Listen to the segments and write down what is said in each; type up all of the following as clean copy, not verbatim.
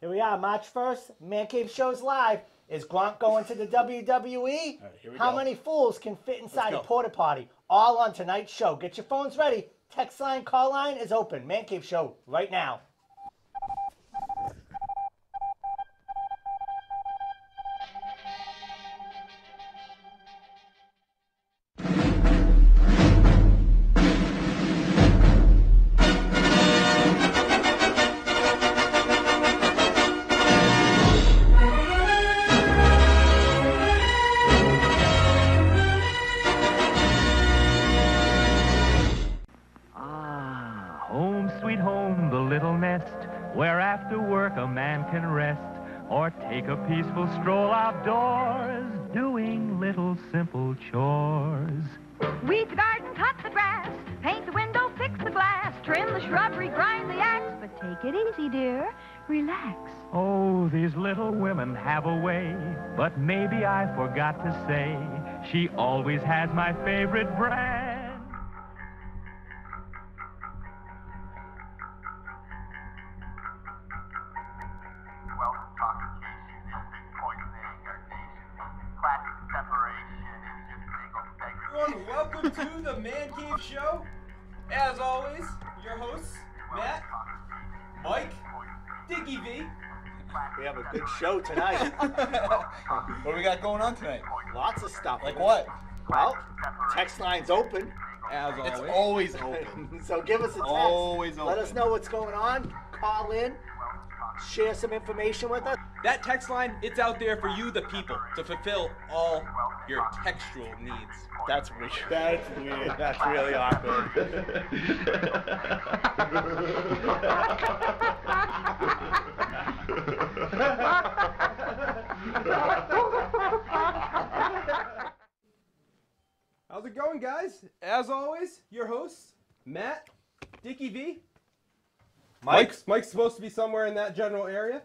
Here we are, March 1st. Man Cave Show's live. Is Gronk going to the WWE? All right, here we How go. many fools can fit inside a Let's go. porta potty? All on tonight's show. Get your phones ready. Text line, call line is open. Man Cave Show right now. Home, sweet home, the little nest, where after work a man can rest, or take a peaceful stroll outdoors, doing little simple chores. Weed the garden, cut the grass, paint the window, fix the glass, trim the shrubbery, grind the axe. But take it easy, dear. Relax. Oh, these little women have a way, but maybe I forgot to say, she always has my favorite brand. Everyone, welcome to the Man Cave Show. As always, your hosts, Matt, Mike, Dickie V. We have a good show tonight. What do we got going on tonight? Lots of stuff. Like what? Well, text line's open. As It's always. always open. So give us a text. Always Let us open. know what's going on. Call in. Share some information with us. That text line, it's out there for you, the people, to fulfill all your textual needs. That's weird. That's weird. That's really awkward. How's it going, guys? As always, your hosts, Matt, Dickie V. Mike's supposed to be somewhere in that general area.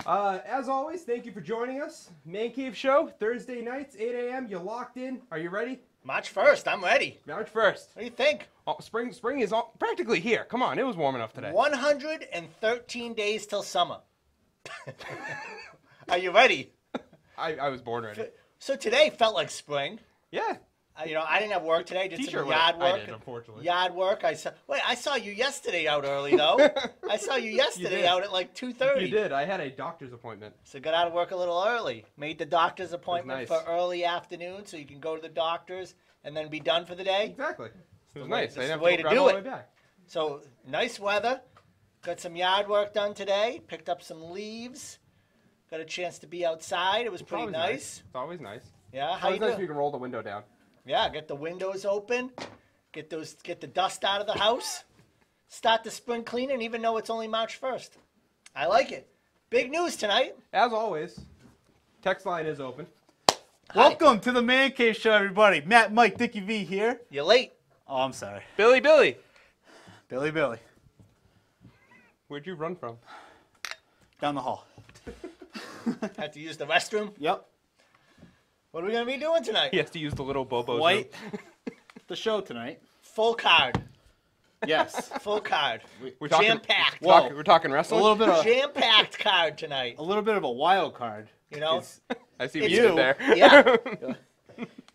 As always, thank you for joining us. Man Cave Show, Thursday nights, 8 a.m. You locked in. Are you ready? March 1st, I'm ready. March 1st. What do you think? Oh, spring is practically here. Come on, it was warm enough today. 113 days till summer. Are you ready? I was born ready. So today felt like spring. Yeah. I didn't have work today. Did T-shirt some work. yard work. I did, unfortunately. Yard work. I saw you yesterday out early though. I saw you yesterday did. out at like 2:30. You did. I had a doctor's appointment. So got out of work a little early. Made the doctor's appointment nice. for early afternoon, so you can go to the doctor's and then be done for the day. Exactly. It was the way- nice. that's I didn't the way have to to do go all the it. way back. So nice weather. Got some yard work done today. Picked up some leaves. Got a chance to be outside. It was It's pretty always nice. It's always nice. Yeah. It's How you always nice if doing? you can roll the window down. Yeah, get the windows open, get the dust out of the house, start the spring cleaning, even though it's only March 1st. I like it. Big news tonight. As always, text line is open. Welcome to the Man Cave Show, everybody. Matt, Mike, Dickie V here. You're late. Oh, I'm sorry. Billy. Billy. Where'd you run from? Down the hall. Had to use the restroom. Yep. What are we gonna be doing tonight? He has to use the little Bobo's White. room. The show tonight. Full card. Yes. Full card. We're talking, Jam-packed. Whoa. we're talking A wrestling? little bit of Jam-packed card tonight. a wild card. You know? It's- I see what It's you you. did there. Yeah.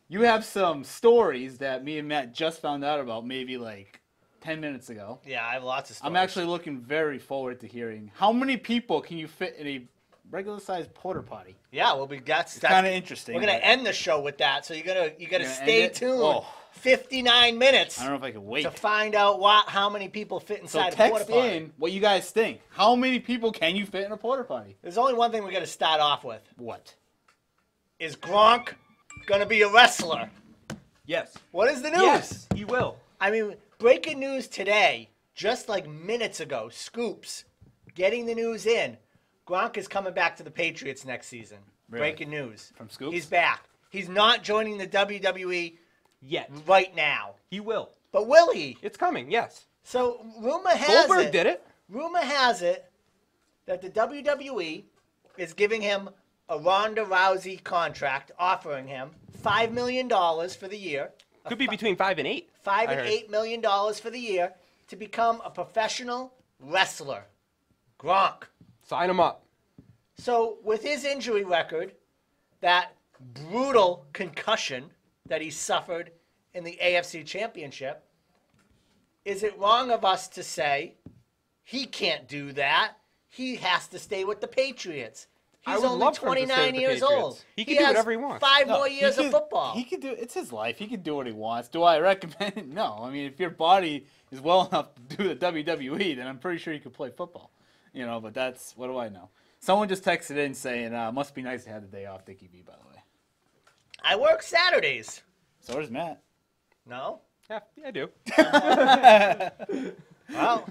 You have some stories that me and Matt just found out about maybe like 10 minutes ago. Yeah, I have lots of stories. I'm actually looking very forward to hearing how many people can you fit in a regular-sized porta potty. Yeah, well, that's Kind of interesting. We're gonna but end the show with that, so you gotta gonna stay end it? tuned. Oh. 59 minutes I don't know if I can wait. to find out how many people fit So inside a porta text potty. in what you guys think. How many people can you fit in a porta potty? There's only one thing we gotta start off with. What? Is Gronk gonna be a wrestler? Yes. What is the news? Yes, he will. I mean, breaking news today, just like minutes ago, scoops, getting the news in. Gronk is coming back to the Patriots next season. Really? Breaking news. From Scoops? He's back. He's not joining the WWE Yet. right now. He will. But will he? It's coming, yes. So rumor has Goldberg did it. Rumor has it that the WWE is giving him a Ronda Rousey contract, offering him $5 million for the year. Could be between 5 and 8. $5 I and heard. $8 million for the year to become a professional wrestler. Gronk. Sign him up. So with his injury record, that brutal concussion that he suffered in the AFC Championship, is it wrong of us to say he can't do that? He has to stay with the Patriots. I He's would only love for him to stay 29 with the years Patriots. old. He can do has whatever he wants. 5 No, more he years of could- football. He could do. It's his life. He can do what he wants. Do I recommend it? No. I mean, if your body is well enough to do the WWE, then I'm pretty sure you could play football. You know, but that's what do I know? Someone just texted in saying, "Must be nice to have the day off, Dickie V." By the way, I work Saturdays. so does Matt. No? Yeah, I do. Well,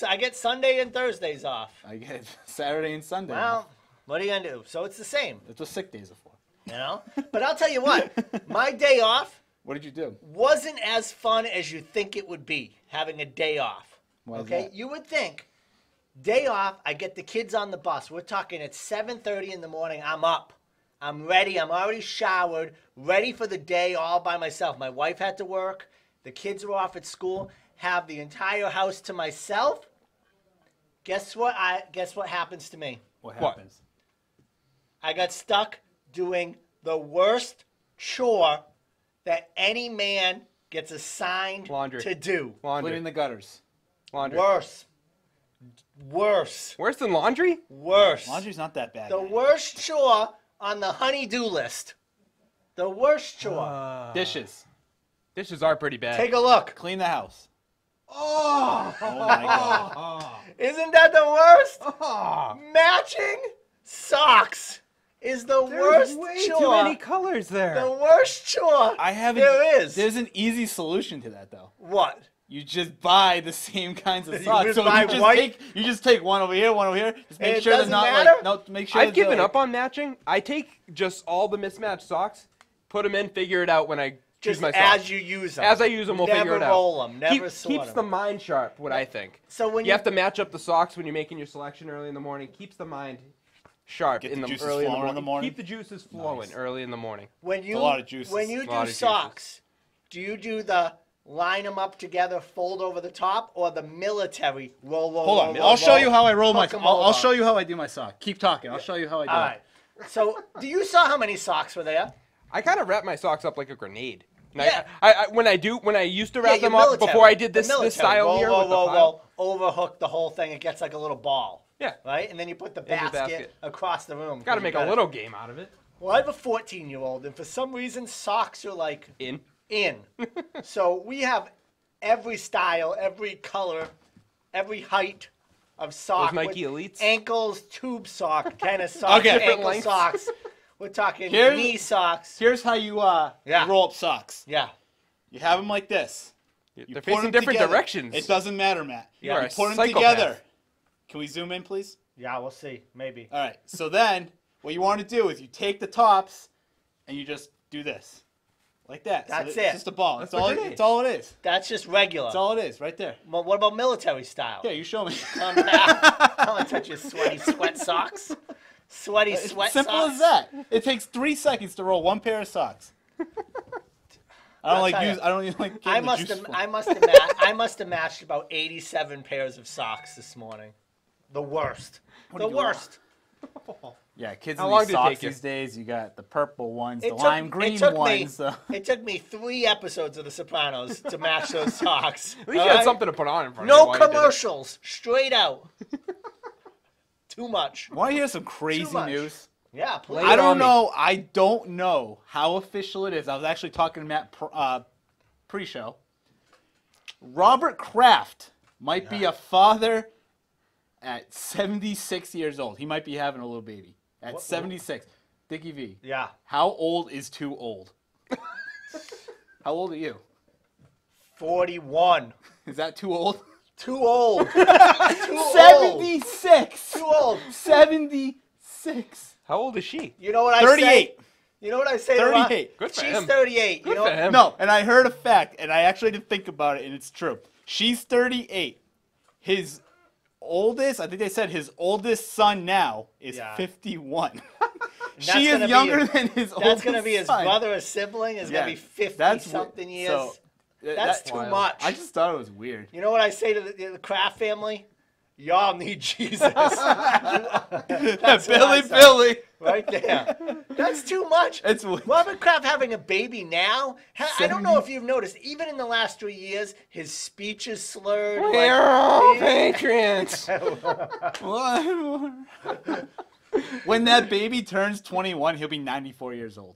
I get Sunday and Thursdays off. I get Saturday and Sunday. Well, what are you going to do? So it's the same, That's what sick days are for. you know? But I'll tell you what, my day off What did you do? wasn't as fun as you think it would be, having a day off. Why is Okay? that? You would think, day off, I get the kids on the bus. We're talking at 7:30 in the morning. I'm up. I'm ready. I'm already showered, ready for the day all by myself. My wife had to work. The kids were off at school. Have the entire house to myself. Guess what happens to me? What What? happens? I got stuck doing the worst chore that any man gets assigned Laundry. to do. Laundry. Cleaning the gutters. Laundry. Worse. Worse. Worse than laundry? Worse. Laundry's not that bad. The man. worst chore on the honey-do list. The worst chore. Dishes. Dishes are pretty bad. Take a look. Clean the house. Oh! Oh my god. Isn't that the worst? Oh, Matching socks is the there's worst way chore. too many colors there. The worst chore I haven't. there is. There's an easy solution to that though. What? You just buy the same kinds of You socks. just So buy white? you just take one over here, one over here. Just make it sure they're doesn't not matter? like no. Make sure I've that they're, given like- up on matching. I take just all the mismatched socks, put them in, figure it out when I choose Just my socks. as you use them. As I use them, we'll never figure it out. roll them. Never sort Keeps them. the mind sharp, what I think. So when You have to match up the socks when you're making your selection early in the morning. Keeps the mind sharp Get in the the juices early in the, flowing in the morning? Keep the juices flowing Nice. early in the morning. when you a lot of juices. when you A lot do of juices. socks, do you do the line them up together, fold over the top, or the military roll? Hold on. roll, I'll show roll, you how I roll my. hook 'em I'll over? show you how I do my sock. Keep talking. I'll show you how I do All it. right. So do you saw how many socks were there? I kind of wrap my socks up like a grenade. And Yeah. when I used to wrap your them up military. before I did The this military. style roll, here roll, with the roll, pile. roll, overhook the whole thing. It gets like a little ball. Yeah. Right? And then you put the In the basket, basket. across the room. Got to make a little game out of it. Well, I have a 14-year-old, and for some reason, socks are like In. in. So we have every style, every color, every height of sock. Those Nike with Elites? Ankles, tube sock, tennis socks, Okay. Different ankle lengths. socks. We're talking Here's- knee socks. Here's how you Yeah. roll up socks. Yeah. You have them like this. They're You put facing 'em different together. directions. It doesn't matter, Matt. You are You a put them psychopath. together. Can we zoom in, please? Yeah, we'll see. Maybe. All right. So then, what you want to do is you take the tops, and you just do this, like that. That's so it. It's just a ball. That's That's all. the grenade. It's all it is. That's just regular. That's all it is, right there. Well, what about military style? Yeah, you show me. I don't want to touch your sweaty sweat socks. Sweaty It's sweat simple socks. as that. It takes 3 seconds to roll one pair of socks. I don't tell ya, I don't even like. I getting the must juice have flowing. I must have matched about 87 pairs of socks this morning. The worst. What The do you want? worst. Yeah, kids How in long these did it socks take you? these days. You got the purple ones, the It took- lime it green took me- ones. The... It took me 3 episodes of The Sopranos to match those socks. At least you all had right? something to put on in front of you No while you did it. commercials. Straight out. Too much. Want to hear some crazy much. news? Yeah, please. Lay I it don't on me. know. I don't know how official it is. I was actually talking to Matt pre-show. Robert Kraft might be a father at 76 years old. He might be having a little baby at 76. Dickie V. Yeah. How old is too old? How old are you? 41. Is that too old? Too old. Too old. 76. Too old. 76. How old is she? You know what I 38. say? You know what I say? to Rob? 38. Good for She's him. 38. Good you know for him. No, and I heard a fact, and I actually didn't think about it, and it's true. She's 38. His oldest, I think they said his oldest son now is Yeah. 51. that's She gonna is be younger his- than his oldest That's going to be his son. brother or sibling is going to be 50-something years. So, That's too wild. much. I just thought it was weird. You know what I say to the Kraft family? y'all need Jesus. That's what I said. Billy. Right there. That's too much. It's Robert Kraft having a baby now. I don't know if you've noticed, even in the last 3 years, his speech is slurred. We're all patriots. When that baby turns 21, he'll be 94 years old.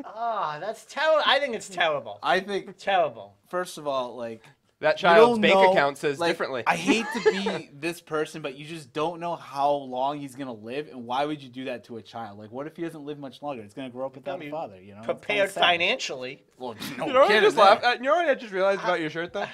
That's terrible. I think it's terrible. I think, Terrible. first of all, That you child's don't bank know, account says differently. I hate to be this person, but you just don't know how long he's gonna live, and why would you do that to a child? Like, what if he doesn't live much longer? It's gonna grow up without a father. You know, Prepared financially. Well, You know what I just laughed at? You know what I just realized about your shirt, though?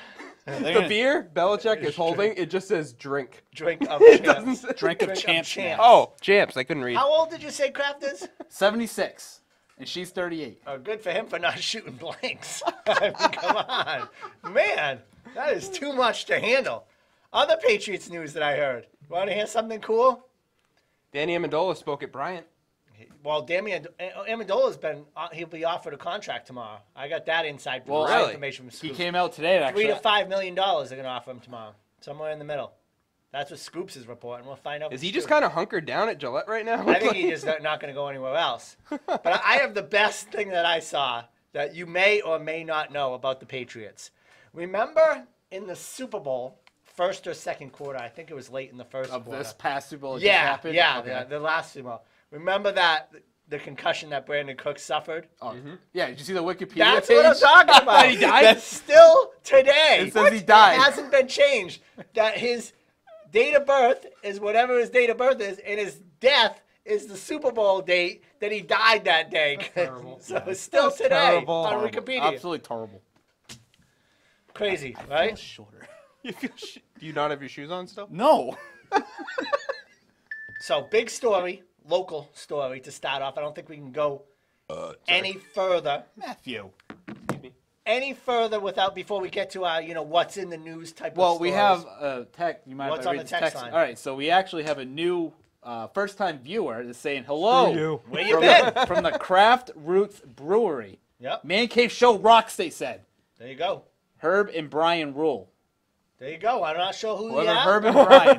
The beer Belichick is holding, it just says drink. Drink of It champs. doesn't say- Drink of champs. champs. Oh, champs. I couldn't read. How old did you say Kraft is? 76, and she's 38. Good for him for not shooting blanks. I mean, come on. Man, that is too much to handle. Other Patriots news that I heard. Want to hear something cool? Danny Amendola spoke at Bryant. Well, Amendola's he'll be offered a contract tomorrow. I got that inside Really? information from He Scoops. came out today. Actually, $3 to $5 million they're going to offer him tomorrow. Somewhere in the middle. That's what Scoops is reporting. We'll find out. Is if he it's just true. kind of hunkered down at Gillette right now? I think he's just not going to go anywhere else. But I have the best thing that I saw that you may or may not know about the Patriots. Remember in the Super Bowl, first or second quarter, I think it was late in the first of quarter. this past Super Bowl. That Yeah, just happened? yeah, Okay. the last Super Bowl. Remember that the concussion that Brandon Cooks suffered? Oh, yeah. Did you see the Wikipedia That's page? what I'm talking about. He died? That's still today. It says he died. It hasn't been changed. That his date of birth is whatever his date of birth is, and his death is the Super Bowl date that he died that day. terrible. So it's still That's today terrible. on Horrible. Wikipedia. Absolutely terrible. Crazy, I feel right? shorter. Do you not have your shoes on still? No. So big story, local story to start off. I don't think we can go any further. Matthew. Any further before we get to our, what's in the news type of Well, stories. we have a tech. You might What's have on read the text line? All right, so we actually have a new first-time viewer that's saying hello. Where you been? From the Craft Roots Brewery. Yep. Man Cave Show rocks, they said. There you go. Herb and Brian rule. There you go. I'm not sure who you Whoever are, Herb and Brian.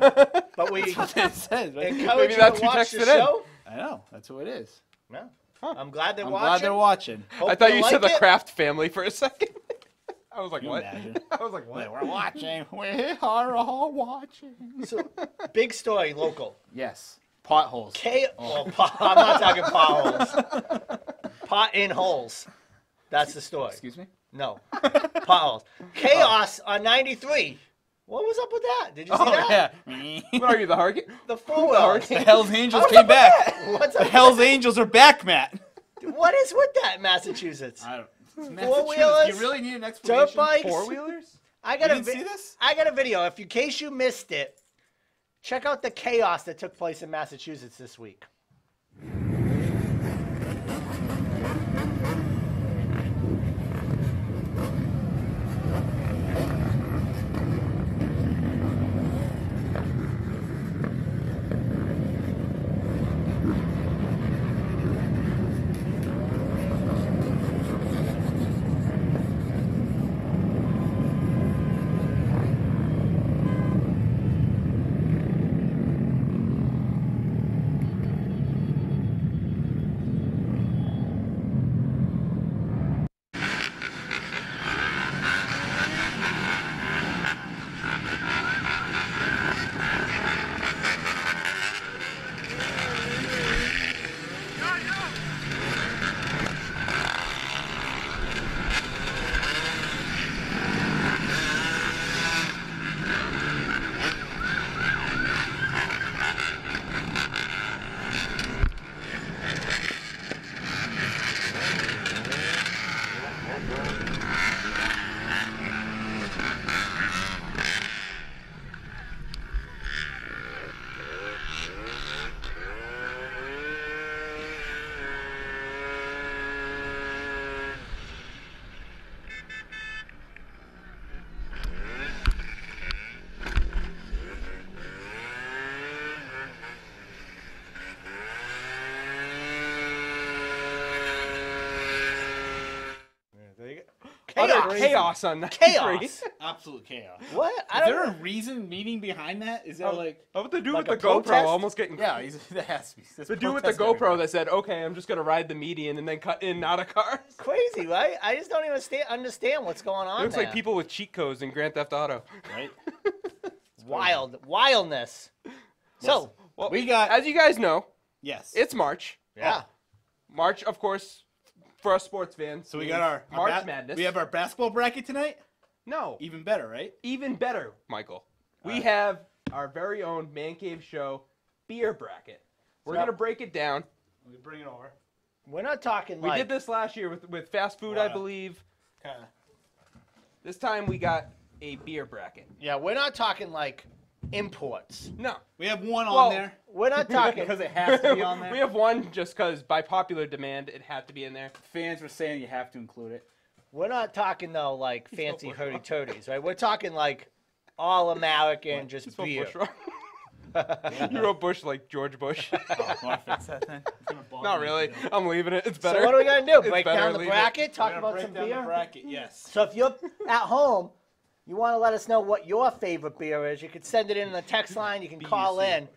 but we It says, right? encourage Maybe you that's to who watch the texted in. show. I know. That's who it is. Yeah. I'm glad they're I'm watching. glad they're watching. Hope I thought they you said like the it. Kraft family for a second. I was like, Can you what? imagine? I was like, what? We're watching. We are all watching. So, big story, local. Yes. Potholes. I'm not talking potholes. Pot in holes. That's the story. Excuse me? No. Potholes. Chaos on 93. What was up with that? Did you see that? yeah. What are you, the Hurricane? The four-wheelers. The Hells Angels came back. What's The up? Hells Angels are back, Matt. What is with that, Massachusetts? I don't. Four-wheelers, You really need an explanation? Dirt bikes. Four-wheelers? I got You a didn't see this? I got a video. In case you missed it, check out the chaos that took place in Massachusetts this week. Utter Chaos. chaos on 93. Chaos. Absolute chaos. What? I Is don't there a know. reason meaning behind that? Is there like? How about the dude Like with a the GoPro protest? almost getting? Yeah, that has to be. There's The dude with the protests GoPro everywhere. that said, "Okay, I'm just gonna ride the median and then cut in and out of cars." Crazy, right? I just don't even understand what's going on It looks there. like people with cheat codes in Grand Theft Auto. Right. Wildness. So, Well, We got. as you guys know, Yes. it's March. yeah. March, of course, for us sports fans. So we got our March Madness. We have our basketball bracket tonight. no, Even better, right? even better, Michael. We Alright. have our very own Man Cave Show beer bracket. We're So- gonna break it down. Let me bring it over. We're not talking We like did this last year with fast food, I Wow. believe. Kind of. This time we got a beer bracket. Yeah, we're not talking like imports. No, We have one Well, on there We're not talking because it has to be on there. we have one just because by popular demand it had to be in there. Fans were saying you have to include it. We're not talking though like fancy hurdy turdies, right? We're talking like all American just Spell beer. Bush wrong. You wrote Bush like George Bush. Oh, want to fix that then? It's gonna bother Not me really. if you don't. I'm leaving it. It's So better. what are we gonna do? It's Break better, down the leave it. bracket, We're talk gonna about break some down beer. the bracket. Yes. So if you're at home, you want to let us know what your favorite beer is, you can send it in the text line. You can call in.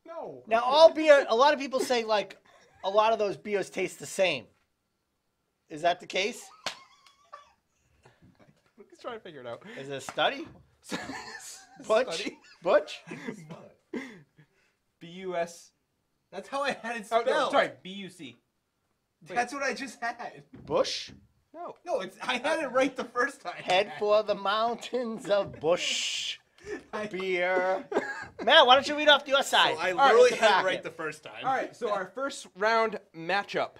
No. Now, all beer, a lot of people say like a lot of those beers taste the same. Is that the case? Let's try to figure it out. Is it a study? Butch? Study. Butch? B-U-S. That's how I had it Oh, spelled. no, sorry. B-U-C. That's what I just had. Bush? No. No, I had it right the first time. Head for the mountains of Bush I- beer. Matt, why don't you read off your side? I All right, literally it's a had it bracket. right the first time. All right, so our first round matchup.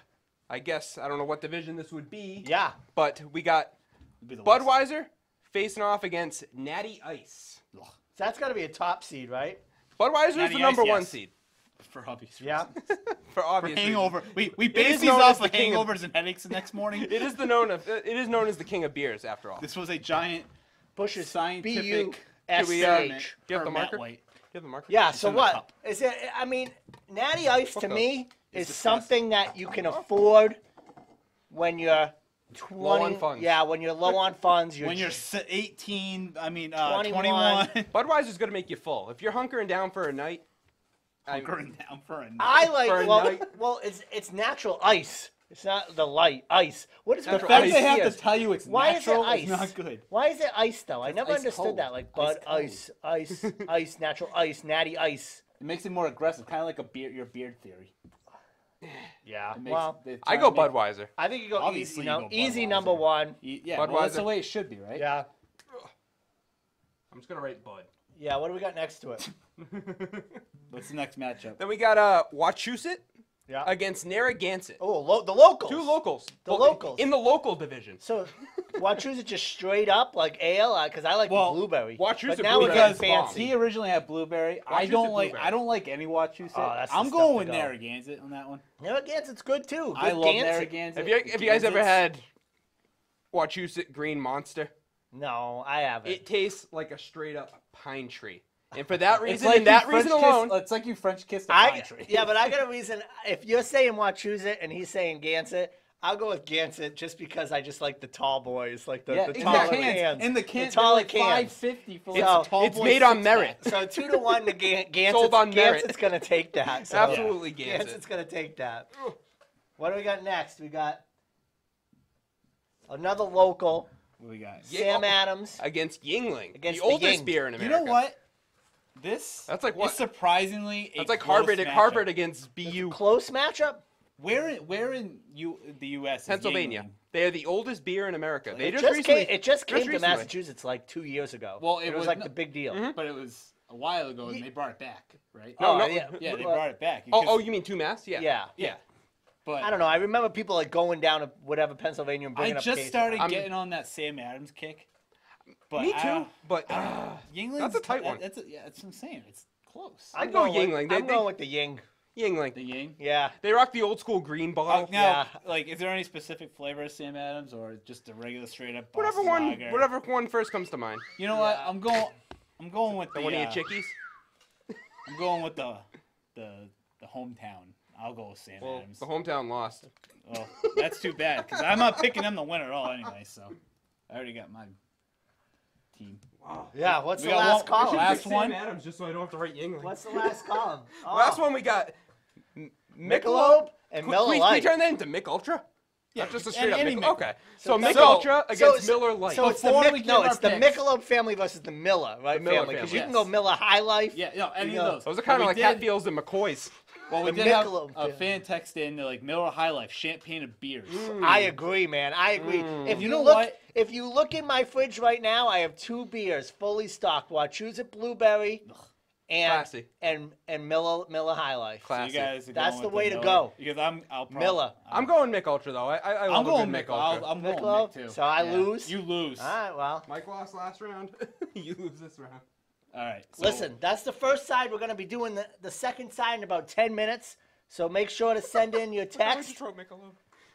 I guess, I don't know what division this would be. Yeah. But we got It'd be the West. Budweiser facing off against Natty Ice. Ugh, So that's got to be a top seed, right? Budweiser is Natty the number Ice, one yes. seed. For obvious Yeah. reasons. For For obvious reasons. hangover. We is base these known off as the of king of- hangovers and headaches the next morning. It is known as the king of beers, after all. This was a giant Bush is scientific B-U-S-C-H. Do you have the for Matt marker? White. Do you have the marker? Yeah, so in the what? cup. Is it, I mean, Natty Ice to Fuck me is disgusting. something that you can afford when you're 20, Low on funds. Yeah, when you're low on funds. When you're 18, 21. 21. Budweiser's going to make you full. If you're hunkering down for a night, Hunkering down for a night. I for like, a well, night. well, it's natural ice. It's not the light ice. What is The with Natural fact ice they have beers? to tell you it's Why natural is it is ice? not good. Why is it ice though? I never ice understood cold. that. Like Ice Bud cold. ice, natural ice, natty ice. It makes it more aggressive, kind of like your beard theory. Yeah. It makes, Well, they I try go to make- Budweiser. I think you go Obviously easy. you You know, go easy Budweiser. number one. Yeah, well, that's Budweiser. the way it should be, right? Yeah. I'm just going to write Bud. Yeah. What do we got next to it? What's the next matchup? Then we got Wachusett Yeah. against Narragansett. Oh, the locals. Two locals. The locals. In the local division. So, Wachusett just straight up like ale? Because I like Well, the blueberry. Wachusett but now we're blueberry getting is bomb. fancy. He originally had blueberry. I Wachusett don't like. blueberry. I don't like any Wachusett. Oh, that's the I'm stuff going to with go. Narragansett on that one. Narragansett's good too. I Good love Gansett. Narragansett. Have you guys ever had Wachusett Green Monster? No, I haven't. It tastes like a straight up pine tree. And for that It's reason, like and that you French reason kiss- alone, it's like you French kissed a pine tree. Yeah, but I got a reason. If you're saying Wachusett and he's saying Gansett, I'll go with Gansett just because I just like the tall boys, like the, Yeah, the in taller the cans. cans. In the cans, taller like cans. $5.50 for It's- like a tall it's boy made on six-pack. merit. So 2-1 to Gansett. Sold on merit. Gansett's gonna take that. So absolutely Gansett. Gansett's gonna take that. What do we got next? We got another local, What we got? Yeah. Sam Adams. Against Yingling, Against the the oldest Ying. beer in You America. know what? This That's like what? is surprisingly That's a like close Harvard, matchup. Harvard against BU. Close matchup. Where in the U.S. is Pennsylvania. Yingling? They are the oldest beer in America. They It just just recently. came. It just came to recently. Massachusetts like 2 years ago. Well, it it was was like no- the big deal. Mhm. But it was a while ago, and they brought it back, right? No, no. yeah, Yeah, they well, brought it back. Oh, because- you mean 2 Mass? Yeah. yeah. yeah. But I don't know. I remember people like going down to whatever Pennsylvania and bringing I up just cases. started I'm- getting on that Sam Adams kick. But Me too. But Yingling's that's a tight one. That's what I'm saying. It's close. I'm I'd go going with- Yingling. I'm going with the Ying. Yingling. The Ying. Yeah. They rock the old school green bottle. Now, Yeah. like, is there any specific flavor of Sam Adams, or just a regular straight up? Whatever Boston lager? whatever one first comes to mind. You know what? Yeah. I'm going with The the one of your chickies. I'm going with the hometown. I'll go with Sam Well, Adams. the hometown lost. Well, that's too bad because I'm not picking them to win at all anyway. So I already got mine. team. Wow. Yeah, what's We the got last one- column? last Sam one. Adams, just so I don't have to write Yingling. What's the last column? Oh. Last one we got Michelob and Miller Can we Lite. turn that into Mick Ultra? Yeah, Not just a any- straight up any Mick. Mick. Okay. So So- Mick so- Ultra against so- Miller Lite. So it's the Before we Mick, give no, our it's the picks. Michelob family versus the Miller, right? Miller Family, because family, you can yes. go Miller High Life. Yeah, no, any You of know, those. Those are kind But of we like did- Hatfields and McCoys. Well, we the did have Michelob, a yeah. fan text in like Miller High Life, champagne and beers. I agree, man. I agree. If You you know look, what? if you look in my fridge right now, I have 2 beers fully stocked. Wachusett Blueberry and Classy. and Miller High Life. So Classy. you guys are That's going the with way to Miller, go. Because I'll probably, Miller. I'm going Mick Ultra though. I I'm love a going good Mick. Mick Ultra. I'm going Michelob? Mick too. So I lose? You lose. All right, well. Mike lost last round. You lose this round. All right. So Listen, that's the first side. We're going to be doing the second side in about 10 minutes. So make sure to send in your text.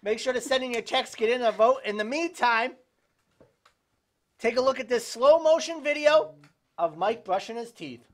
Make sure to send in your text, get in a vote. In the meantime, take a look at this slow motion video of Mike brushing his teeth.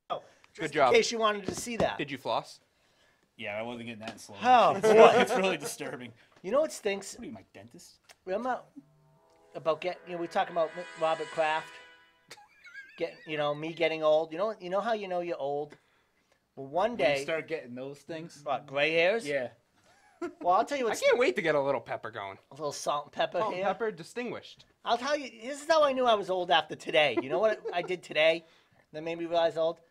Good In job. case you wanted to see that. Did you floss? yeah, I wasn't getting that slow. Oh, it's, boy. it's really disturbing. You know what stinks? What are you, my dentist? Remember about we're talking about Robert Kraft. Me getting old. You know how you know you're old? Well, one When day, you start getting those things. what, gray hairs? Yeah. Well, I'll tell you I what's can't wait to get a little pepper going. a little salt and pepper Salt and here. pepper, distinguished. I'll tell you, this is how I knew I was old after today. You know what I did today that made me realize old?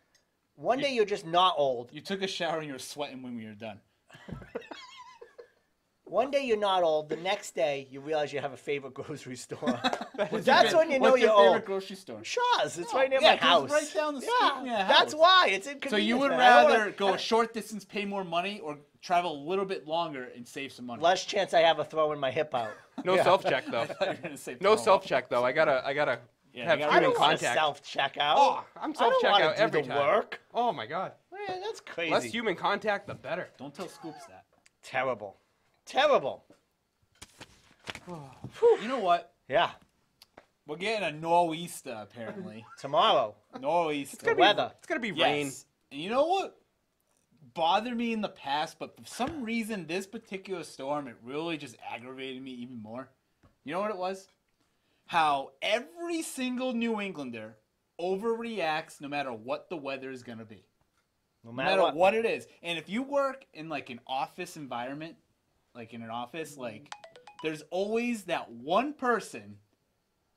One day you're just not old. You took a shower and you were sweating when we were done. One day you're not old. The next day you realize you have a favorite grocery store. What's That's your when you know what's your you're favorite old. grocery store? Shaw's. It's Oh, right near yeah, my 'cause house. it's right down the street Yeah, from your house. that's why. It's So inconvenient. you would man. I don't rather wanna- go a short distance, pay more money, or travel a little bit longer and save some money? Less chance I have a throwing my hip out. No self-check though. I thought you were gonna say No throw up. self-check though. I gotta Yeah, have you gotta I human don't want to contact. self-check out. Oh, I'm I don't self-check wanna out do every the time. work. Oh my god. Man, that's crazy. Less human contact, the better. Don't tell Scoops that. Terrible. Terrible. You know what? Yeah. We're getting a nor'easter apparently. Tomorrow. Nor'easter. The weather. It's gonna be Yes. rain. And you know what bothered me in the past, but for some reason this particular storm, it really just aggravated me even more. You know what it was? How every single New Englander overreacts no matter what the weather is going to be. No No matter matter what. what it is. And if you work in like an office environment, like in an office, like there's always that one person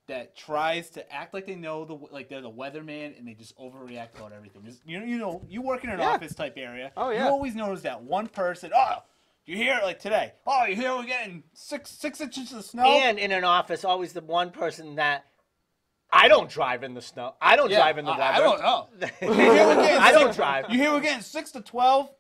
that tries to act like they know like they're the weatherman and they just overreact about everything. Just, you work in an Yeah. office type area. Oh, yeah. You always notice that one person. Oh, you hear like today? Oh, you hear we're getting six inches of snow. And in an office, always the one person that I don't drive in the snow. I don't Yeah, drive in the weather. I don't know. You hear we're getting I don't six- drive. You hear we're getting 6 to 12?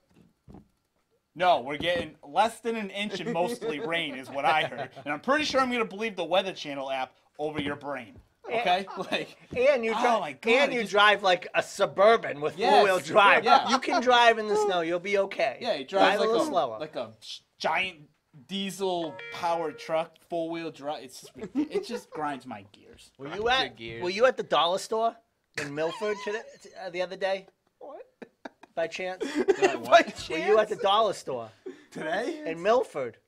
No, we're getting less than an inch and mostly rain is what I heard. And I'm pretty sure I'm going to believe the Weather Channel app over your brain. Okay? Like, And you Oh drive, my God, and it you just- drive like a Suburban with Yes. four-wheel drive. Yeah. You can drive in the snow. You'll be okay. yeah, he drives a little like slower. like a giant diesel powered truck, 4-wheel drive. It just grinds my gears. Were you at gears. Were you at the dollar store in Milford the other day? What? By chance? Did I what? Were you at the dollar store Today? in Milford?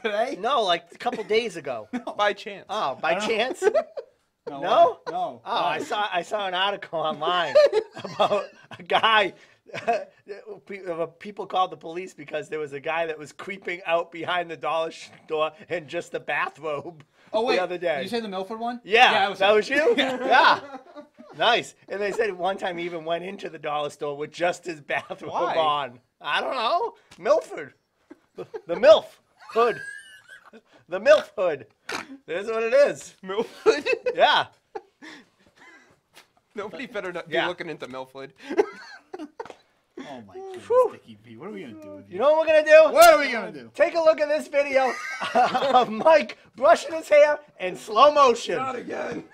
Today? No, like a couple days ago. By chance. Oh, by chance? No? No? No. Oh, I saw an article online about a guy. People called the police because there was a guy that was creeping out behind the dollar store in just a bathrobe. Oh, wait. The other day. Did you say the Milford one? Yeah, was that was you. Yeah. Nice. And they said one time he even went into the dollar store with just his bathrobe Why? on. I don't know. Milford. The MILF hood. The MILF hood. There's what it is. Milford. Yeah. Nobody better not be Yeah. looking into Milford. Oh my goodness, Dickie B. What are we gonna do with you? You know what we're going to do? What are we gonna do? Take a look at this video of Mike brushing his hair in slow motion. Not again.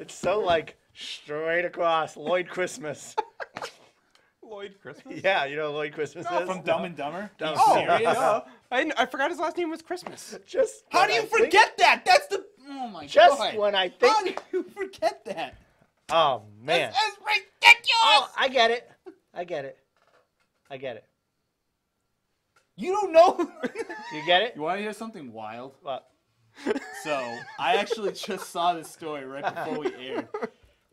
It's so like straight across. Lloyd Christmas. Lloyd Christmas? Yeah, you know who Lloyd Christmas is? From Dumb and Dumber? Dumb. Are you serious? Oh, I forgot his last name was Christmas. Just How when do you I think- forget that? That's the... Oh, my Just God. when I How think. do you forget that? Oh man. That's ridiculous! Oh, I get it. I get it. I get it. You don't know? You get it? You want to hear something wild? What? So, I actually just saw this story right before we aired.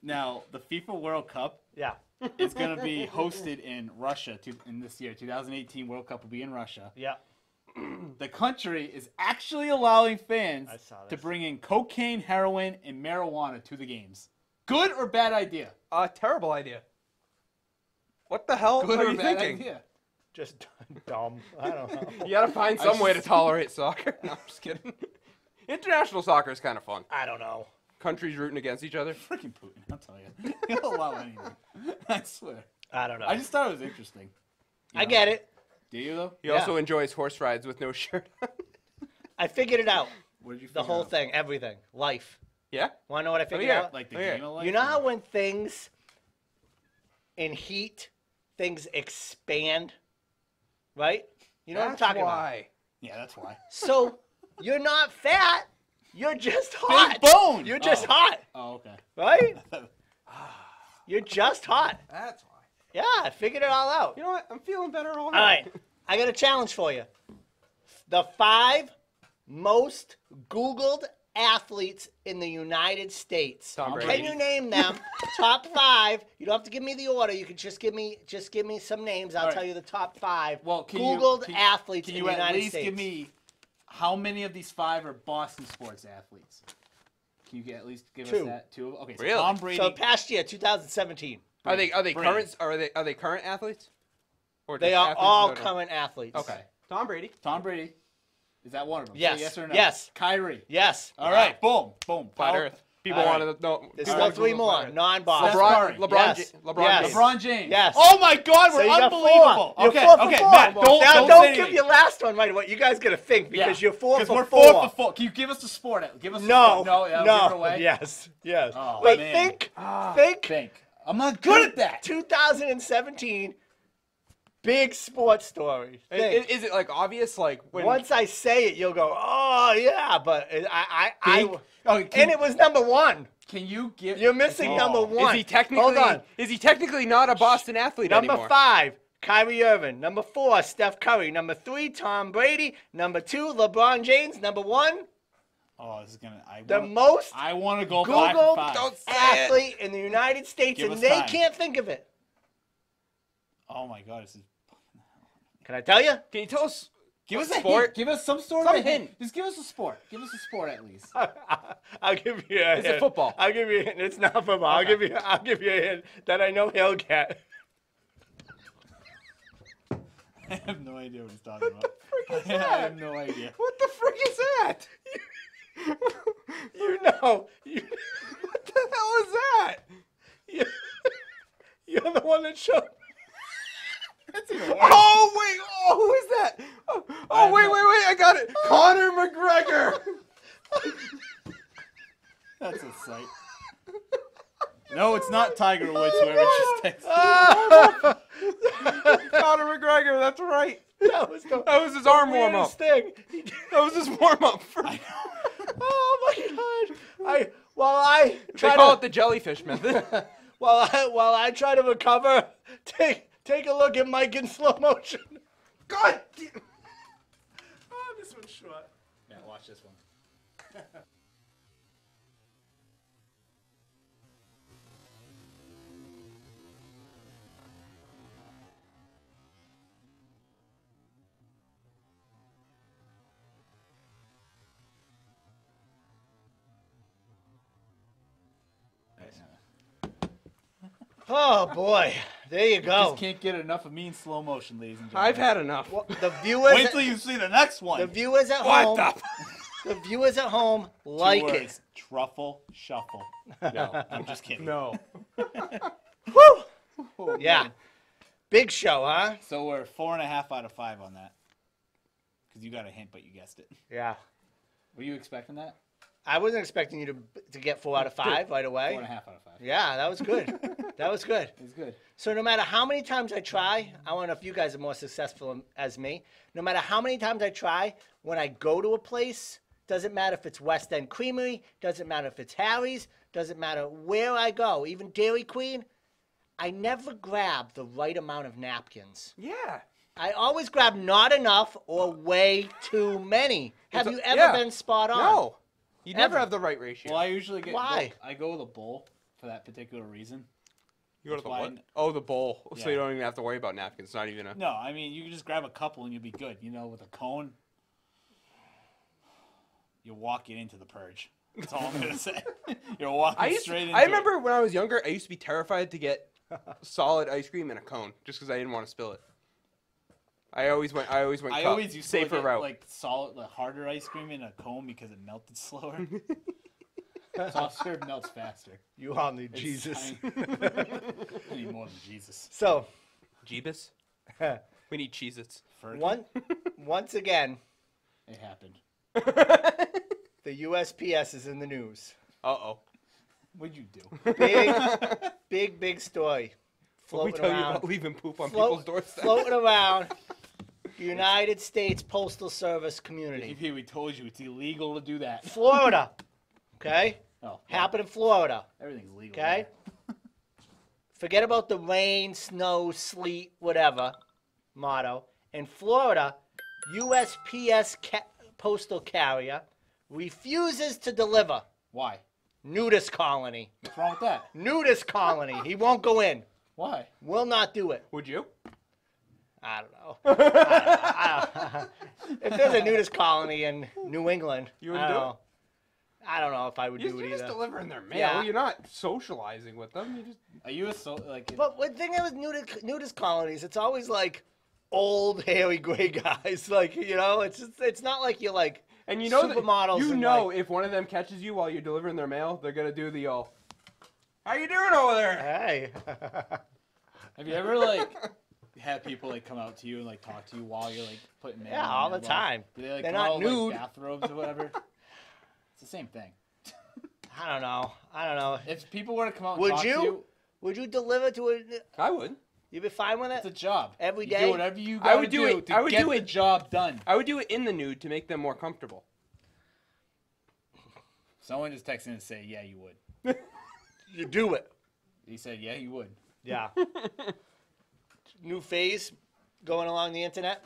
Now, the FIFA World Cup Yeah. is going to be hosted in Russia in this year. 2018 World Cup will be in Russia. Yeah. The country is actually allowing fans I saw to this. bring in cocaine, heroin, and marijuana to the games. Good or bad idea? Terrible idea. What the hell Good are or you bad thinking? idea? Just dumb. I don't know. You gotta find I some way to just- tolerate soccer. No, I'm just kidding. International soccer is kind of fun. I don't know. Countries rooting against each other. Freaking Putin, I'll tell you. He'll allow anything. I swear. I don't know. I just thought it was interesting. I get it. Do you, though? He Yeah. also enjoys horse rides with no shirt on. I figured it out. What did you The figure whole out? thing, everything, life. Yeah? Want to know what I figured yeah. out? Like the Oh, yeah. game of life? You know how when things in heat, things expand, right? You know what I'm talking about. Yeah, that's why. So you're not fat. You're just hot. Big bone! You're just Oh. hot, Oh, okay. right? You're just hot. That's why. Yeah, I figured it all out. You know what? I'm feeling better already. All right, I got a challenge for you. The 5 most Googled athletes in the United States. Tom Brady. Can you name them? Top 5. You don't have to give me the order. You can just give me some names. I'll All right. tell you the top 5 Well, can Googled you, athletes can in you the at United least States. give me how many of these 5 are Boston sports athletes? Can you at least give us 2. that? 2? Okay, so Really? Tom Brady. So past year, 2017. Are they Brady. current? Are they current athletes? Or They just are athletes all in general? current athletes. Okay. Tom Brady. Tom Brady. Is that one of them? Say Yes. yes or no? Yes. Kyrie. Yes. All right. Boom. Boom. Flat Power- Earth. People All right. want to know. There's people still want to 3 Google more. Flat Earth. Non-Boston. Steph Curry. LeBron Yes. LeBron Yes. James. LeBron James. Yes. Oh my God, So we're you got unbelievable. 4. You're Okay. 4 for Okay. 4. Matt, don't now say don't anything. give your last one right away. You guys got to think because you're 4 'Cause for we're 4. 4 for 4. Can you give us the sport? Give us the No. sport. No. Yeah, no. Give it away. Yes. Yes. Oh, Wait. man. Think. Think. I'm not good at that. 2017. Big sports story. Think. Is it like obvious? Like when Once I say it, you'll go, oh yeah, but I Okay, and it was number 1. Can you give? You're missing number 1. is he technically? Hold on. Is he technically not a Boston athlete Number anymore? 5, Kyrie Irving. Number 4, Steph Curry. Number 3, Tom Brady. Number 2, LeBron James. Number 1, Oh, this is gonna. the most I want to go 5 Googled for 5. Don't say it. athlete in the United States, Give and us they time. can't think of it. Oh my God, this is. Can I tell you? Can you tell us? Give what us a sport? hint. Give us some sort Some of a hint. hint. Just give us a sport. Give us a sport at least. I'll give you a Is hint. it football? I'll give you a hint. It's not football. I'll give you a hint that I know he'll get. I have no idea what he's talking about. frick is I that? have no idea. What the frick is that? You know. What the hell is that? You're the one that showed. That's even worse. Oh wait! Oh, who is that? Oh wait! I got it. Conor McGregor. That's a sight. No, it's not Tiger Woods. Whoever just texted. Conor McGregor. That's right. That was the That was his arm warm up. weirdest thing. That was his warm up. Oh my God! I They try call to it the jellyfish method. while I try to recover. Take a look at Mike in slow motion. God. Oh, this one's short. Yeah, watch this one. Oh boy, there you go. Just can't get enough of me in slow motion, ladies and gentlemen. I've had enough. The viewers, Wait till you see the next one. the viewers at What home, the? the viewers at home Two like words. it. Truffle shuffle. No, I'm just kidding. No. Woo! Oh, Yeah, man. big show, huh? So we're 4.5 out of 5 on that. Because you got a hint, but you guessed it. Yeah. Were you expecting that? I wasn't expecting you to get 4 out of 5 right away. 4.5 out of 5. Yeah, that was good. That was good. It was good. So no matter how many times I try, I don't know if you guys are more successful as me. No matter how many times I try, when I go to a place, doesn't matter if it's West End Creamery, doesn't matter if it's Harry's, doesn't matter where I go, even Dairy Queen, I never grab the right amount of napkins. Yeah. I always grab not enough or way too many. Have you ever been spot on? No. You never Ever. have the right ratio. Well, I usually get. Why? I go with a bowl for that particular reason. You go to the Why what? n- Oh, the bowl. So Yeah. you don't even have to worry about napkins. It's not even a. No, I mean you can just grab a couple and you'll be good. You know, with a cone, you're walking into the purge. That's all I'm gonna say. You're walking straight into I remember when I was younger, I used to be terrified to get solid ice cream in a cone just because I didn't want to spill it. I always went. I cup, always used to safer get, route. like solid, like harder ice cream in a cone because it melted slower. Soft serve melts faster. You all need It's- Jesus. I need more than Jesus. So, Jeebus. We need Cheez-Its. Fergie? once again, It happened. the USPS is in the news. Uh-oh. What'd you do? Big story. What we Floating tell you around. about leaving poop on Float- people's doorsteps? Floating around United States Postal Service community. Here we told you it's illegal to do that. Florida. Okay? Oh, Happened in Florida. everything's legal. Okay? Forget about the rain, snow, sleet, whatever motto. In Florida, USPS postal carrier refuses to deliver. Why? Nudist colony. What's wrong with that? Nudist colony. He won't go in. Why? Will not do it. Would you? I don't know. I don't- if there's a nudist colony in New England, You wouldn't do it? I don't know if I would do it You're just either. delivering their mail. Yeah. You're not socializing with them. You just. Are you like? But the thing is with nudist colonies, it's always like old, hairy, gray guys. Like, you know, it's not like you're like And you know supermodels. you and, know like, if one of them catches you while you're delivering their mail, they're gonna do the "how you doing over there?" hey. Have you ever like had people like come out to you and like talk to you while you're like putting mail? Yeah, in all your the mailbox? time. Do they like They're come not out with, nude. like, bathrobes or whatever? It's the same thing. I don't know. If people were to come out and Would talk to you? you, Would you deliver to a? I would. You'd be fine with it's a it. job. Every You day? do whatever you I gotta would do it- to I would get do the it- job done. I would do it in the nude to make them more comfortable. Someone just texted in and say, "Yeah, you would." You do it. He said, "Yeah, you would." Yeah. New phase going along the internet.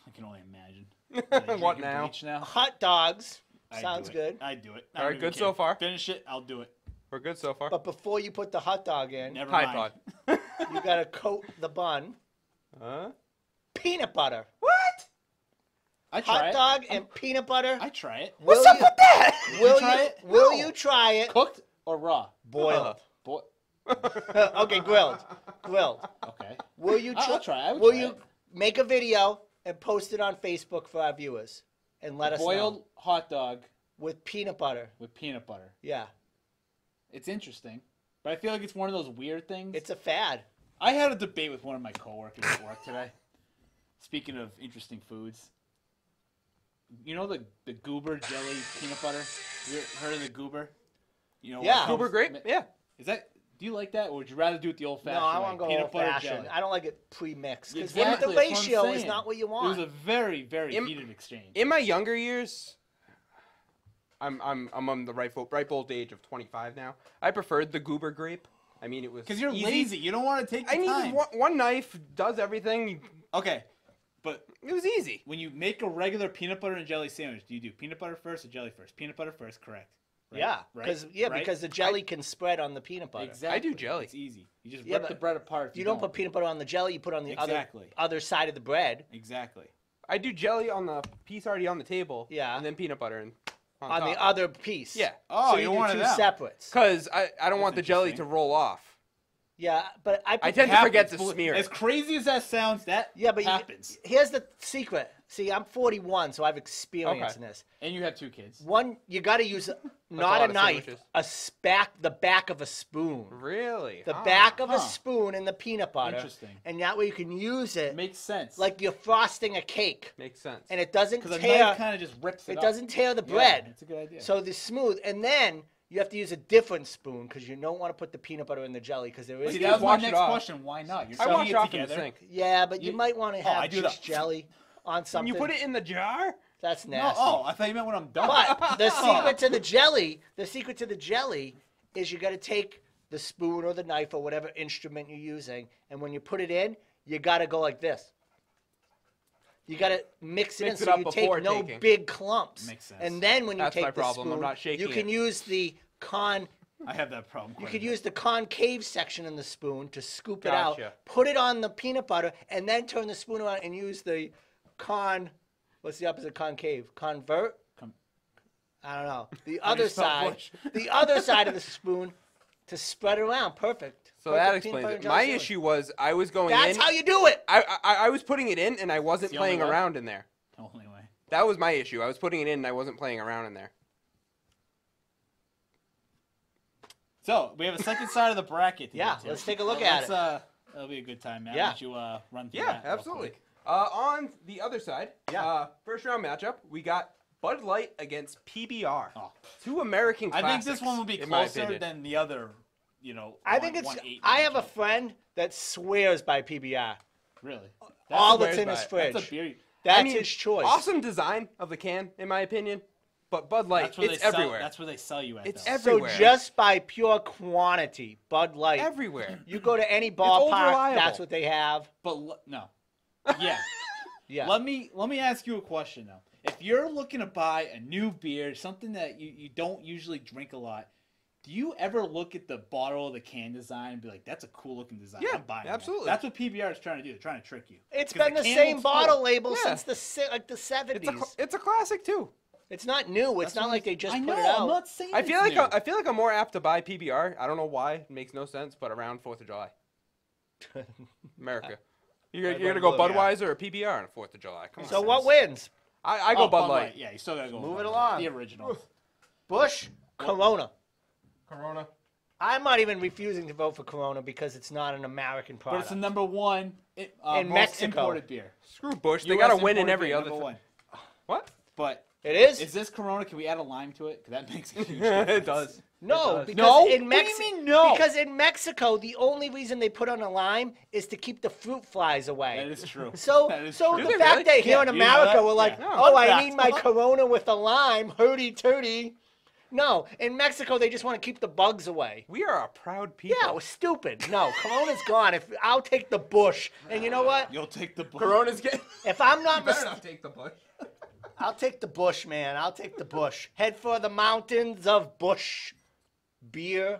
I can only imagine. Are they What drinking now? bleach now? Hot dogs. I'd Sounds do it. good. I'd do it. All right, good so far. Finish it. I'll do it. We're good so far. But before you put the hot dog in, Never Tide mind. Pod. you gotta coat the bun. Huh? Peanut butter. What? I try Hot it. dog and peanut butter. I try it. What's up with that? Will try you? it? Will No. you try it? Cooked or raw? Boiled. Bo- Okay, grilled. Grilled. okay. Will you? I'll try. I would will try you it. make a video and post it on Facebook for our viewers and let us Boiled know hot dog with peanut butter? with peanut butter. Yeah, It's interesting, but I feel like it's one of those weird things. it's a fad. I had a debate with one of my coworkers at work today. Speaking of interesting foods, you know the goober jelly peanut butter? You ever heard of the goober? You know, what Yeah. comes- Goober grape? Yeah. Is that? Do you like that, or would you rather do it the old-fashioned No, I way? want to go Peanut old butter fashioned. jelly. I don't like it pre-mixed because Exactly, the that's what I'm ratio is saying. not what you It want. was a very, very Im- heated exchange. In my younger years, I'm on the ripe old age of 25 now. I preferred the goober grape. I mean, it was Because you're easy. lazy. You don't want to take the I need time. one knife does everything. Okay, but It was easy. when you make a regular peanut butter and jelly sandwich, do you do peanut butter first or jelly first? Peanut butter first, correct. Right? Yeah, Right? because the jelly can spread on the peanut butter. Exactly. I do jelly. It's easy. You just Yeah, rip the but bread apart. if You don't put peanut butter on the jelly. You put it on the Exactly. other side of the bread Exactly. I do jelly on the piece already on the table. Yeah. And then peanut butter and on on top. the other piece. Yeah. Oh, so you you don't do want two it out. separates. Because I don't want the jelly to interesting. roll off. Yeah, but I tend to forget to smear As it. crazy as that sounds, that happens. Here's the secret. See, I'm 41, so I've experienced Okay. this. And you have 2 kids. One, you got to use not lot a of knife, sandwiches. the back of a spoon. Really? The back of a Huh. spoon in the peanut butter. Interesting. And that way you can use it Makes sense. like you're frosting a cake. Makes sense. And it doesn't because a tear. knife kind of just rips it It up. doesn't tear the Yeah, bread. It's a good idea. So the smooth, and then you have to use a different spoon because you don't want to put the peanut butter in the jelly because there is. See, you that was just my wash it next off. question. Why not? You're I selling wash it it off together. in the sink. Yeah, but you might want to have I do just that. jelly on When something. you put it in the jar? That's No, nasty. I thought you meant when I'm done. But the secret to the jelly is you got to take the spoon or the knife or whatever instrument you're using, and when you put it in, you got to go like this. You got to mix it Mix in it so up you before take no taking. big clumps. Makes sense. And then when you That's take my the problem. I'm spoon, not shaking you can it. use the I have that problem. You quite a could bit. use the concave section in the spoon to scoop it out, Gotcha. put it on the peanut butter, and then turn the spoon around and use the what's the opposite of concave? Convert? I don't know. The other spell side, bush? the other side of the spoon to spread it around. Perfect. So Perfect that peanut explains butter it. and My jelly sandwich. issue was I was going That's in. how you do it. I was putting it in and I wasn't the only playing way? around in there. Only way. That was my issue. I was putting it in and I wasn't playing around in there. So we have a second side of the bracket. To Yeah, get to. let's take a look at Let's, it. That'll be a good time, Matt. Yeah. Why don't you run through Yeah, that real absolutely. quick? On the other side, Yeah. first round matchup, we got Bud Light against PBR. Oh. Two American I classics. think this one will be in my closer opinion. than the other. I think it's. I have a matchup. friend that swears by PBR. Really. All swears that's in by his it. fridge. That's a beer. That's I mean, his choice. Awesome design of the can, in my opinion. But Bud Light, That's where it's they sell, everywhere. That's where they sell you at. It's though. everywhere. So just by pure quantity, Bud Light. everywhere. You go to any old ballpark, reliable. that's what they have. But no. Yeah. Yeah. Let me ask you a question though. If you're looking to buy a new beer, something that you don't usually drink a lot, do you ever look at the bottle of the can design and be like, "That's a cool looking design. Yeah, I'm buying that." absolutely. That's what PBR is trying to do. They're trying to trick you. It's 'Cause been the can same looks bottle cool. label Yeah. since the 70s. It's a classic too. It's not new. It's That's not what like they just I put know, it out. I'm not saying I feel it's like new. I feel like I'm more apt to buy PBR. I don't know why. It makes no sense, but around 4th of July, America. You're gonna go Blue, yeah. Budweiser or PBR on 4th of July? Come on. So what wins? I go Oh, Bud Light. Yeah, you still gotta go. Move with it Bud along. Light. The original. Bush, Corona. Corona. I'm not even refusing to vote for Corona because it's not an American But product. it's the number one In most Mexico. imported beer. Screw Bush. They US gotta win in imported every beer, other number thing. one. What? But It is? is this Corona? Can we add a lime to it? 'Cause that makes a huge difference. It does. No, does. because No? in What do you Mexico, mean no? because in Mexico, the only reason they put on a lime is to keep the fruit flies away. That is true. So, That is so true. the Is it fact really? that here Yeah, in you know America that? we're like, Yeah. oh, I Fun need my fact. Corona with a lime, hurdy turdy. No, in Mexico they just want to keep the bugs away. We are a proud people. Yeah, it was stupid. No, Corona's gone. If I'll take the Bush, and you know what? You'll take the Corona's getting. If I'm not Better mistaken, not take the Bush. I'll take the Bush, man. I'll take the Bush. Head for the mountains of Bush beer.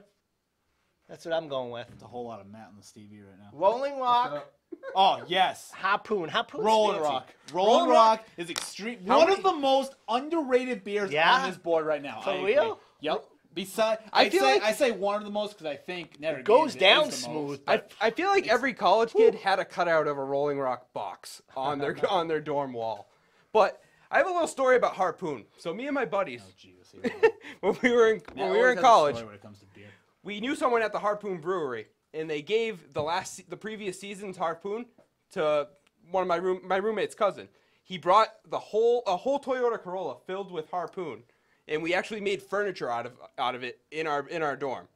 That's what I'm going with. It's a whole lot of Matt and the Stevie right now. Rolling Rock, Oh yes. Harpoon. Harpoon's Rolling fancy. Rock. Rolling Rock is extreme. How One many- of the most underrated beers Yeah? on this board right now. For I agree. real? Yep. Besides, I feel like- I say one of the most because I think Netherlands Goes is down the smooth. most. I feel like every college kid had a cutout of a Rolling Rock box on their dorm wall. But I have a little story about Harpoon. So me and my buddies, Oh, Jesus, here we go. when we were in Matt always has a college, story when it comes to beer. we knew someone at the Harpoon Brewery, and they gave the previous season's Harpoon to one of my roommate's cousin. He brought a whole Toyota Corolla filled with Harpoon, and we actually made furniture out of it in our dorm.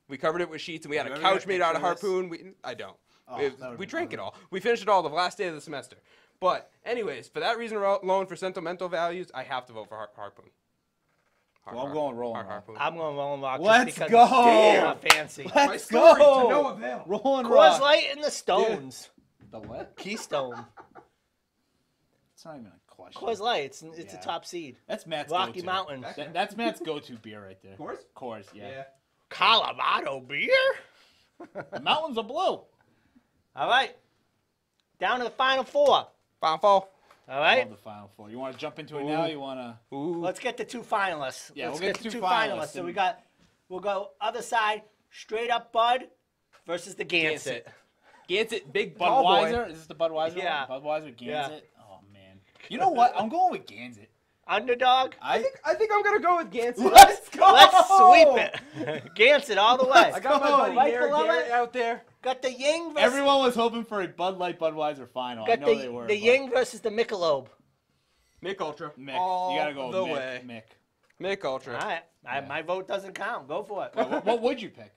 We covered it with sheets, and we had You a ever got couch made out of picture of Harpoon. I don't. Oh, We- that would've we been drank it unreal. all. We finished it all the last day of the semester. But anyways, for that reason alone, for sentimental values, I have to vote for Harpoon. Well, I'm going Rolling Rock. Harpoon. I'm going Rolling Rock. just Let's because go. it's damn fancy. Let's story go. to no avail. Rolling Coors Rock. Light and the Stones. The what? Keystone. It's not even a question. Coors Light. It's Yeah. a top seed. That's Matt's Rocky go-to. Mountains. That's Matt's go-to beer right there. Coors? Coors, yeah. Colorado beer. The mountains are blue. All right. Down to the final four. Final fall. All I right. love the Final Four. You want to jump into it now? You want to? Ooh. Let's get the two finalists. Yeah, Let's we'll get the two two finalists finalists. So and- we'll go other side, straight up Bud versus the Gansett. Gansett, big tall boy. Budweiser? Is this the Budweiser Yeah. one? Budweiser, Gansett? Yeah. Oh, man. You know what? I'm going with Gansett. Underdog. I think I'm gonna go with Gansett. Let's go! Let's sweep it. Gansett all the way. I got my buddy Right Derek below Garrett it. out there. Got the Ying versus Everyone was hoping for a Bud Light Budweiser final. I got know they were. the but- Ying versus the Michelob. Mick Ultra. Mick. All You gotta go with the Mick. way. Mick. Mick Ultra. All right. My vote doesn't count. Go for it. What would you pick?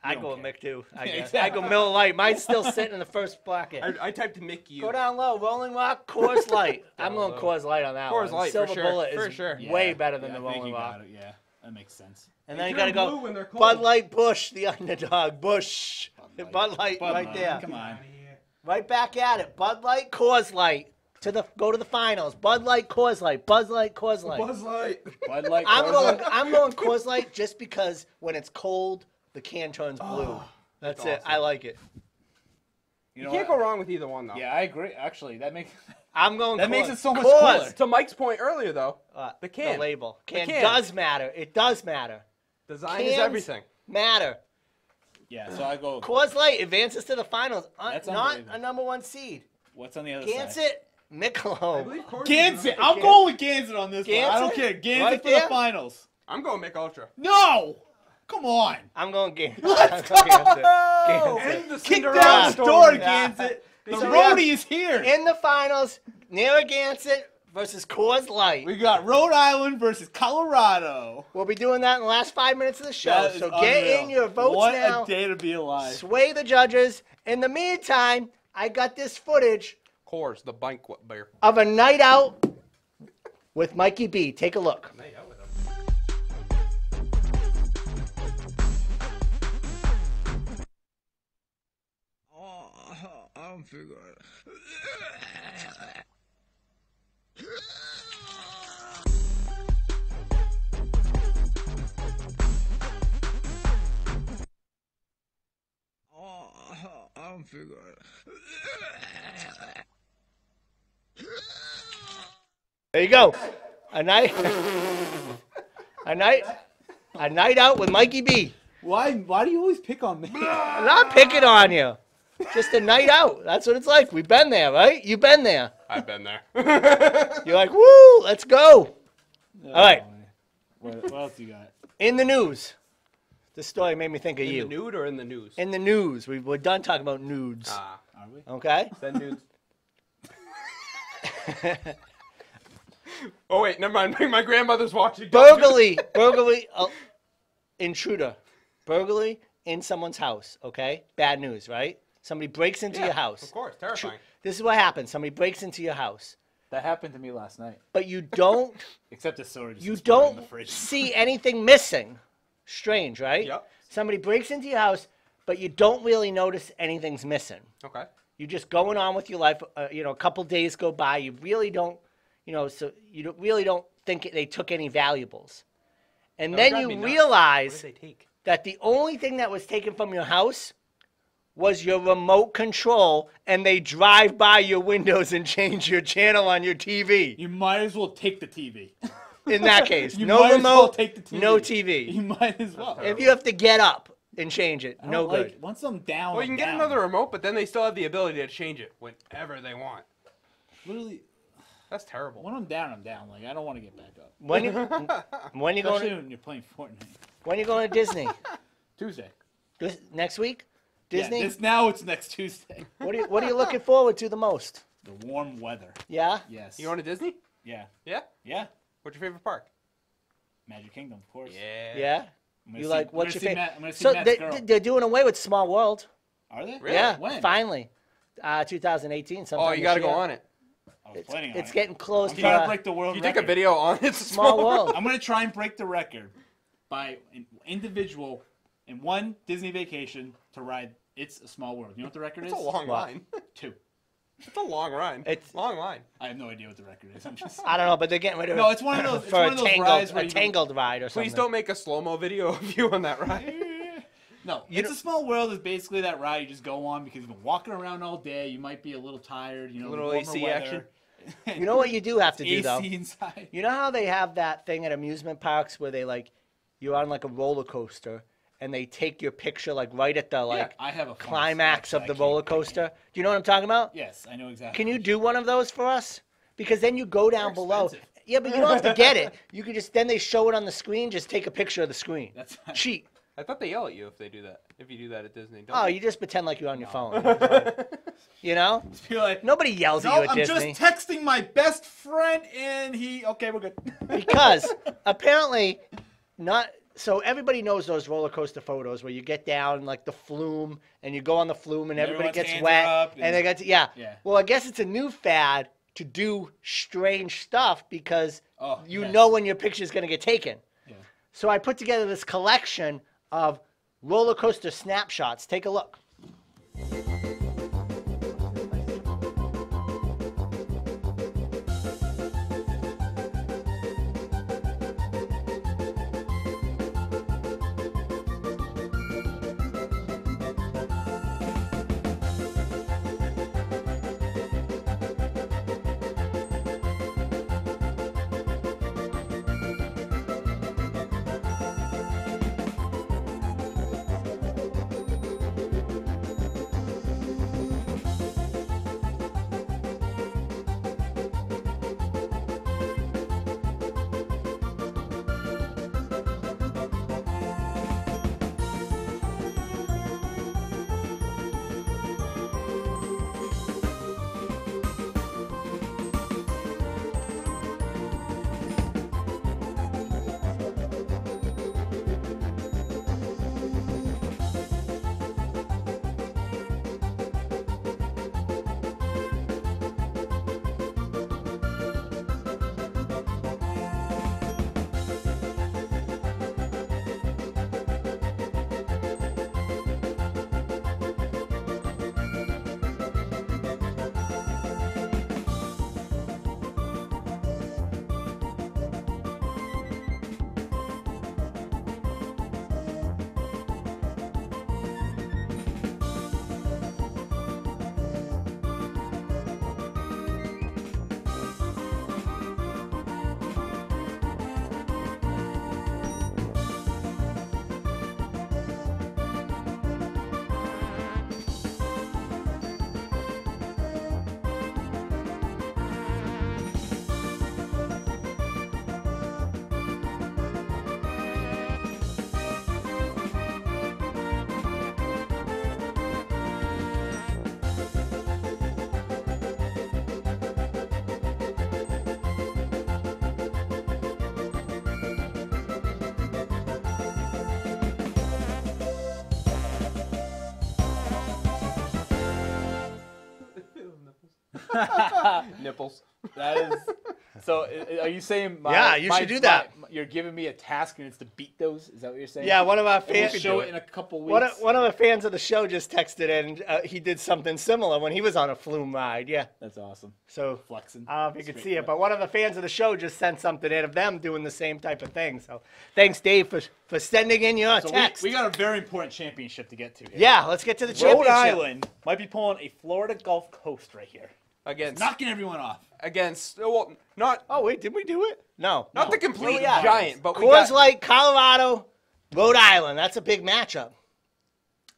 I don't go with care. Mick too. I guess. Exactly. I go Miller Lite. Mine's still sitting in the first bracket. I typed Mick you. Go down low. Rolling Rock, Coors Light. I'm going low. Coors Light on that Coors one. Light, for Silver sure, Bullet for is sure. way better than the I think Rolling you Rock. got it. Yeah, that makes sense. And then They you got to turn go blue when they're cold. Bud Light, Bush, the underdog. Bush. Bud Light Bud right Light, there. Come on. Right back at it. Bud Light, Coors Light. Go to the finals. Bud Light, Coors Light. Bud Light, Coors Light. Buzz Light. Bud Light. I'm going Coors Light just because when it's cold, the can turns blue. That's it. awesome. I like it. You You know can't what? go wrong with either one, though. Yeah, I agree. Actually, that makes I'm going that Coors. makes it so much Coors. cooler. To Mike's point earlier, though, the can. The label. Can can. does matter. It does matter. Design is Cans everything. Matter. Yeah, so I go. Coors Light advances to the finals. That's Not unbelievable. a number one seed. What's on the other side? Gansett, I Michelob. believe Coors is Gansett. another I'm can. going with Gansett on this one. I don't Gansett? care. Gansett Right for there? the finals. I'm going Mick Ultra. No! Come on. I'm going Gansett. Let's I'm going Gansett. go! Gansett. End the Kick Cinderella down the story. door, Yeah. Gansett. The So we have- roadie is here. In the finals, Narragansett versus Coors Light. We got Rhode Island versus Colorado. We'll be doing that in the last 5 minutes of the show. That is So get unreal. in your votes what now. a day to be alive. Sway the judges. In the meantime, I got this footage Coors, the banquet beer. of a night out with Mikey B. Take a look. I'm figuring. I'm figuring. There you go. A night, a night out with Mikey B. Why do you always pick on me? I'm not picking on you. Just a night out. That's what it's like. We've been there, right? You've been there. I've been there. You're like, woo, let's go. All right. What else you got? In the news. This story made me think of In you. the nude or in the news? In the news. We're done talking about nudes. Ah, Are we? Okay? send nudes. Oh wait, never mind. My grandmother's watching. Burglary. Intruder. Burglary in someone's house. Okay? Bad news, right? Somebody breaks into your house. Of course, terrifying. This is what happens. Somebody breaks into your house. That happened to me last night. But you don't Except the sword. just you exploded in the don't fridge. see anything missing. Strange, right? Yep. Somebody breaks into your house, but you don't really notice anything's missing. Okay. You're just going on with your life. A couple days go by. You really don't, really don't think they took any valuables. And then drive me you nuts. What realize did they take? that the only thing that was taken from your house was your remote control, and they drive by your windows and change your channel on your TV. You might as well take the TV. In that case, You no might as well remote, take the TV. no TV. You might as well. If you have to get up and change it, I don't no like- good. Once I'm down. Well, you can I'm get down. another remote, but then they still have the ability to change it whenever they want. Literally, That's terrible. when I'm down, I'm down. Like I don't want to get back up. When you Especially going to, when you're playing Fortnite. when you going to Disney? Tuesday. Next week? Disney? Yeah, now it's next Tuesday. What are you looking forward to the most? The warm weather. Yeah? Yes. You going to Disney? Yeah. Yeah. Yeah. What's your favorite park? Magic Kingdom, of course. Yeah? I'm gonna You see- like I'm what's gonna your see favorite? I'm gonna see So Matt's girl. they're doing away with Small World. Are they? Really? Yeah, When? finally. 2018. sometime Oh, you got to this go year. on it. I was planning on It's it. getting close I'm to trying to break the world You record. take a video on it. Small World. I'm gonna try and break the record by an individual in one Disney vacation to ride It's a Small World. You know what the record It's a is? long What? line. 2. It's a long ride. It's- long line. I have no idea what the record is. I'm just. I don't know, but they're getting rid of it. No, it's one of those. It's for one a of those tangled, rides where a you tangled ride or something. Please don't make a slow-mo video of you on that ride. No, You It's know- a Small World is basically that ride you just go on because you've been walking around all day. You might be a little tired. You know, Little the warmer AC weather. action. You know what you do have to do, AC though? inside. You know how they have that thing at amusement parks where they, like, you're on, like, a roller coaster, and they take your picture like right at the like I have a phone, climax so of I the can't- roller I coaster? can't. Do you know what I'm talking about? Yes, I know exactly. Can you do one of those for us? Because then you go down below. expensive. Yeah, but you don't have to get it. You can just then they show it on the screen. Just take a picture of the screen. That's cheat. I thought they yell at you if they do that. If you do that at Disney. Don't Oh, they? you just pretend like you're on your phone. You know? Just be like, Nobody yells at no, you at I'm Disney. just texting my best friend, and he. Okay, we're good. Because apparently not so everybody knows those roller coaster photos where you get down like the flume and you go on the flume and everybody Everyone's gets hands wet are up and they got to, yeah. Yeah. Well, I guess it's a new fad to do strange stuff because you yes. know when your picture is going to get taken. Yeah. So I put together this collection of roller coaster snapshots. Take a look. Nipples. That is. So, are you saying? Yeah, you should do that. You're giving me a task, and it's to beat those. Is that what you're saying? Yeah, one of our And we'll fans. show it in a couple weeks. One of the fans of the show just texted in. He did something similar when he was on a flume ride. Yeah. That's awesome. So Flexing. I don't know if you can Straight see it, flex. but one of the fans of the show just sent something in of them doing the same type of thing. So thanks, Dave, for sending in your So text. we got a very important championship to get to here. Yeah, let's get to the Rhode championship. Island might be pulling a Florida Gulf Coast right here. Against Knocking everyone off. well, not Oh wait, did we do it? No. the Where complete we at? giant, but we Coors got Light, Colorado, Rhode Island. That's a big matchup.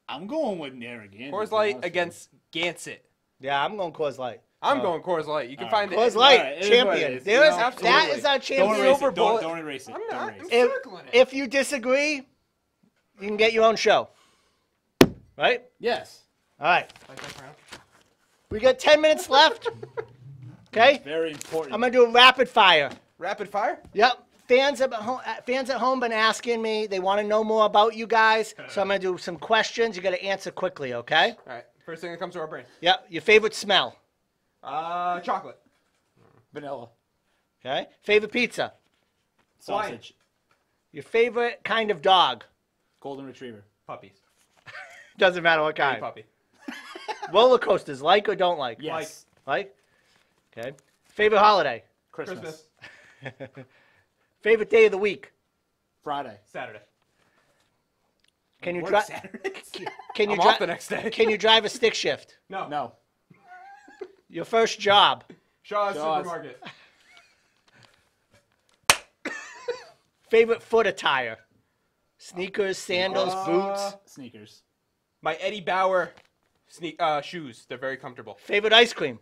I'm going with Narragansett. Coors to be Light honest with against Gansett. Yeah, I'm going Coors Light. I'm going Coors Light. You can find Coors it. Light, Alright, it is what it champion. is. There is, Absolutely. that is our you. Don't champion. erase Silver it. bullet. Don't erase it. I'm Don't not. erase I'm it. circling it. If you disagree, you can get your own show. Right? Yes. All right. Like that crown. We got 10 minutes left. Okay? Very important. I'm going to do a rapid fire. Rapid fire. Yep. Fans at home been asking me. They want to know more about you guys. So I'm going to do some questions. You got to answer quickly, okay? All right. First thing that comes to our brain. Yep. Your favorite smell. Chocolate. Vanilla. Okay? Favorite pizza. Sausage. Your favorite kind of dog. Golden Retriever. Puppies. Doesn't matter what Any kind. puppy. Roller coasters, like or don't like? Yes. Like? Okay. Favorite holiday. Christmas. Favorite day of the week. Friday. Saturday. Can you Work drive? Saturdays? Can you I'm off the next day. Can you drive a stick shift? No. No. Your first job. Shaw's Shaw's. Supermarket. Favorite foot attire. Sneakers, sandals, boots. Sneakers. My Eddie Bauer shoes. They're very comfortable. Favorite ice cream?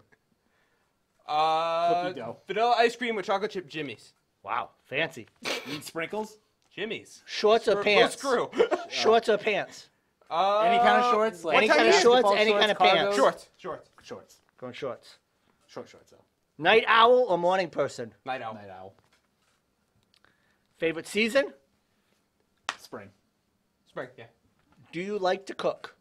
Cookie dough. Vanilla ice cream with chocolate chip Jimmy's. Wow, fancy. Need sprinkles? Jimmy's. Shorts or pants? Screw. Shorts or pants? Any kind of shorts? Any kind of shorts, basketball any kind of cargos? pants. Shorts. Going shorts. Shorts, though. Night owl or morning person? Night owl. Night owl. Favorite season? Spring. Spring, yeah. Do you like to cook?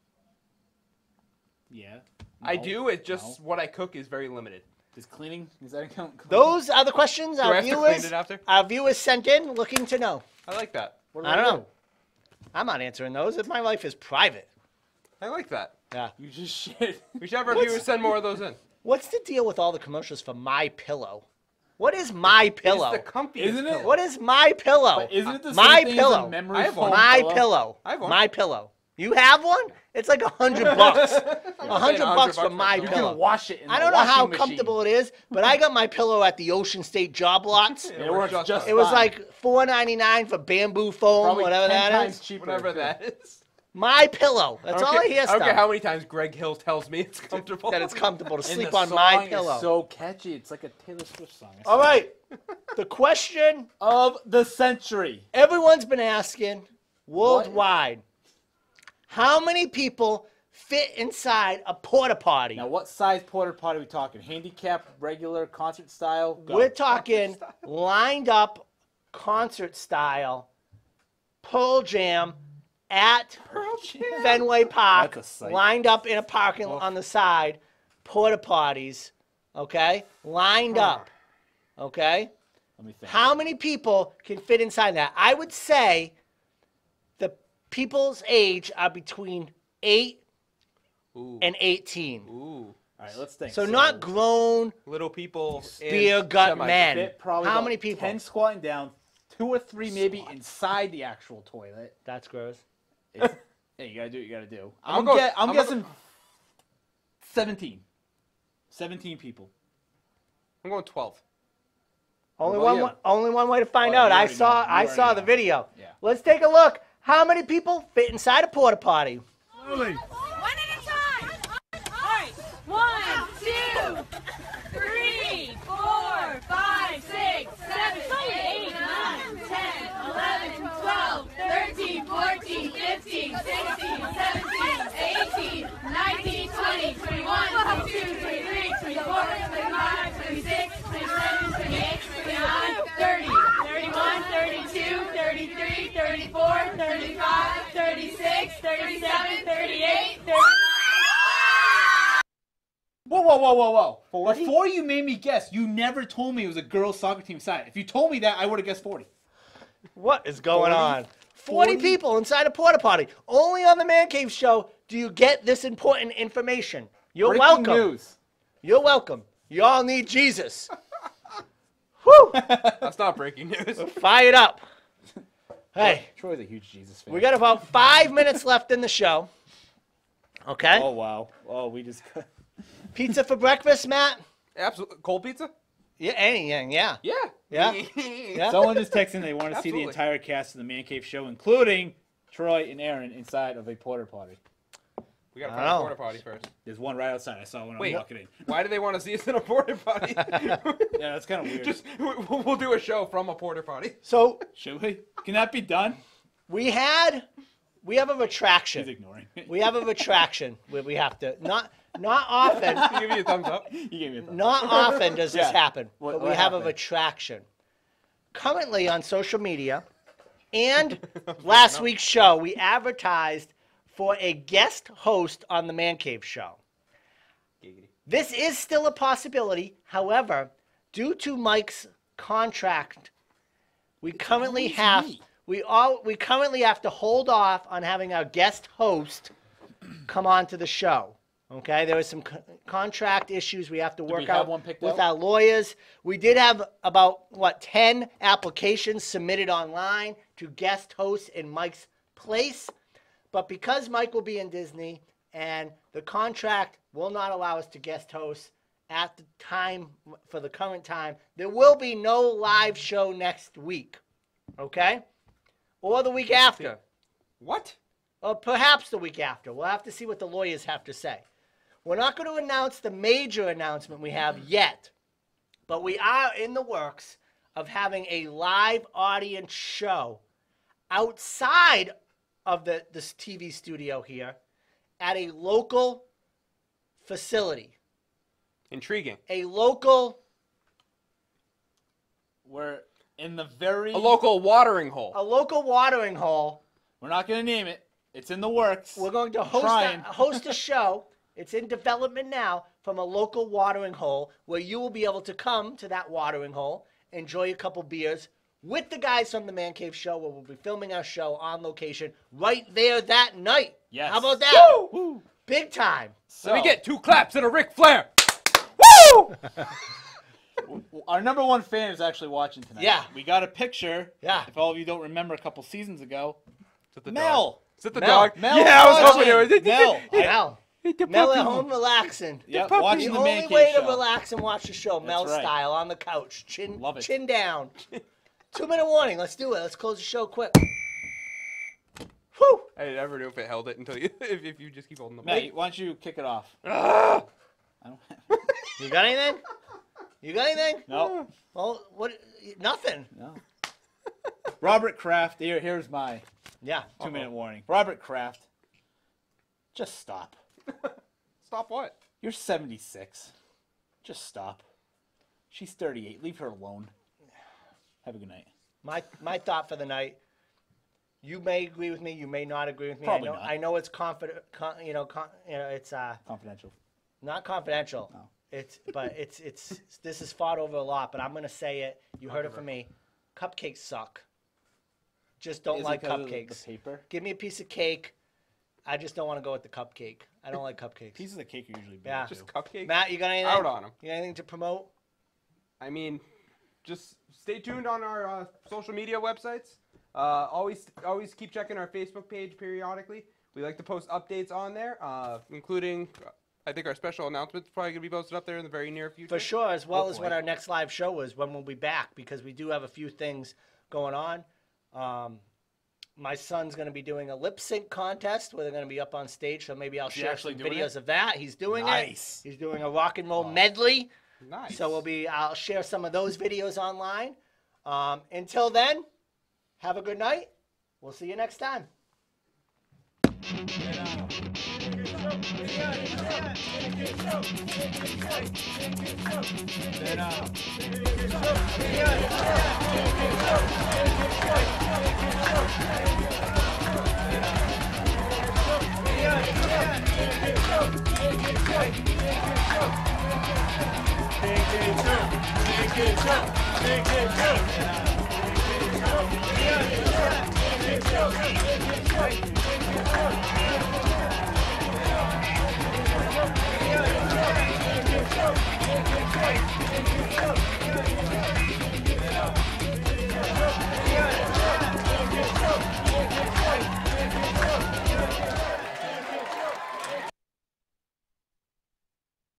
Yeah. I No. do. It just what I cook is very limited. Does cleaning, does that count? Those are the questions I our have to clean viewers, it after? our viewers sent in looking to know. I like that. I don't know. I'm not answering those. My life is private. I like that. Yeah. You just shit. We should have our viewers send more of those in. What's the deal with all the commercials for My Pillow? What is My Pillow? It's the comfiest Isn't it? pillow. What is My Pillow? But isn't it the My same thing Pillow. as a memory I have one. foam My pillow? Pillow. I have one. My Pillow. You have one? It's like $100. $100 for for My You Pillow. can wash it in I the don't know how washing machine. comfortable it is, but I got My Pillow at the Ocean State job lots. It works just It was fine. like $4.99 for bamboo foam, Probably whatever 10 that times is. cheaper. Whatever that is. My Pillow. That's all I hear I don't care stuff. how many times Greg Hill tells me it's comfortable. That it's comfortable to And sleep the on song My is Pillow. so catchy. It's like a Taylor Swift song. All right. The question Of the century. everyone's been asking worldwide: how many people fit inside a porta potty? Now, what size porta potty are we talking? Handicap, regular, concert style? Go. We're talking lined up, concert style, Pearl Jam at Fenway Park, That's a sight. lined up in a parking lot on the side, porta potties, okay? Lined up, okay? Let me think. How many people can fit inside that? I would say the people's age are between 8 and 18. Ooh. All right, let's think. So not grown Little people. beer gut semi- men. fit probably How about many people? 10 squatting down, 2 or 3 maybe inside the actual toilet. That's gross. It's, hey, you gotta do what you gotta do. I'm I'm, gonna go- I'm I'm guessing 17. 17 people. I'm going 12. Only What about one, you? only one way to find Oh, out. you I already saw, know. You I saw already the know. video. Yeah. Let's take a look. How many people fit inside a porta potty? One at a time. All right. 1, 2, 3, 4, 5, 6, 7, 8, 9, 10, 11, 12, 13, 14, 15, 16, 17, 18, 19, 20, 21, 22, 23, 24, 25, 26, 27, 28, 29, 30, 31, 32, 33, 34, 35, 36, 37, 38, 39. Whoa, whoa, whoa, whoa, whoa. 40? Before you made me guess, you never told me it was a girls' soccer team side. If you told me that, I would have guessed 40. What is going 40? on? 40 people inside a porta potty. Only on the Man Cave Show do you get this important information. You're Breaking welcome. news. You're welcome. You all need Jesus. Whew. That's not breaking news. Fire it up. Hey, Troy's a huge Jesus fan. we got about 5 minutes left in the show. Okay? Oh, wow. Oh, we just... Pizza for breakfast, Matt? Absolutely. Cold pizza? Yeah, anything, yeah. Yeah. Yeah. Yeah. Someone just texted they want to see the Absolutely. entire cast of the Man Cave Show, including Troy and Aaron, inside of a porta potty. We gotta I find know. a porta potty first. There's one right outside. I saw one Wait. walking in. Why do they want to see us in a porta potty? Yeah, that's kind of weird. Just we'll do a show from a porta potty. So Should we? Can that be done? we have a He's retraction. ignoring me. We have a retraction where we have to not often. Can you give me a thumbs up? You gave me a thumb. Not often does this Yeah. happen, What- but we what have a happened? retraction. Currently on social media and last week's show, we advertised for a guest host on the Man Cave Show. This is still a possibility. However, due to Mike's contract, we currently have me. we currently have to hold off on having our guest host come on to the show. Okay, there was some contract issues we have to work we have out one picked with out? our lawyers. We did have about 10 applications submitted online to guest host in Mike's place, but because Mike will be in Disney and the contract will not allow us to guest host at the time for the current time, there will be no live show next week. Okay? Or the week after. What? Or perhaps the week after. We'll have to see what the lawyers have to say. We're not going to announce the major announcement we have yet, but we are in the works of having a live audience show outside of this TV studio here at a local facility. Intriguing. A local... We're in the very... A local watering hole. A local watering hole. We're not going to name it. It's in the works. We're going to host a show. It's in development now from a local watering hole where you will be able to come to that watering hole, enjoy a couple beers with the guys from the Man Cave Show, where we'll be filming our show on location right there that night. Yes. How about that? Woo! Big time. So, Let me get 2 claps and a Ric Flair. Woo! Our number 1 fan is actually watching tonight. Yeah. We got a picture. Yeah. If all of you don't remember, a couple seasons ago. Is it the Mel. dog? Is it the Mel. dog? Mel Yeah, I was watching. hoping it was. Mel. Mel at home relaxing. Yep, puppy. watching The the Man only Cave way to Show. relax and watch the show, Mel right. style, on the couch. Love it. Chin down. 2-minute warning. Let's do it. Let's close the show quick. Whew. I never knew if it held it until you if you just keep holding the Matt, why don't you kick it off? Ah! I don't You got anything? You got anything? No. Well, what? Nothing. No. Robert Kraft. Here's my Yeah. 2-minute warning. Robert Kraft. Just stop. Stop what? You're 76. Just stop. She's 38. Leave her alone. Have a good night. My thought for the night. You may agree with me. You may not agree with me. Probably I know. not. I know it's it's Confidential. not confidential. No. This is fought over a lot, but I'm gonna say it. You heard it from me. Cupcakes suck. Just don't Is it like 'cause of cupcakes. The paper. Give me a piece of cake. I just don't want to go with the cupcake. I don't like cupcakes. Pieces of cake are usually better. Yeah. Just cupcakes? Matt, you got anything? Out on 'em. You got anything to promote? I mean, just stay tuned on our social media websites. Always keep checking our Facebook page periodically. We like to post updates on there, including, I think our special announcement's probably going to be posted up there in the very near future. For sure, as well as Hopefully. when our next live show is, when we'll be back, because we do have a few things going on. My son's going to be doing a lip sync contest where they're going to be up on stage, so maybe I'll he share actually some doing videos it? of that. He's doing Nice. it. He's doing a rock and roll medley. Nice. So I'll share some of those videos online. Until then, have a good night. We'll see you next time. Big, big,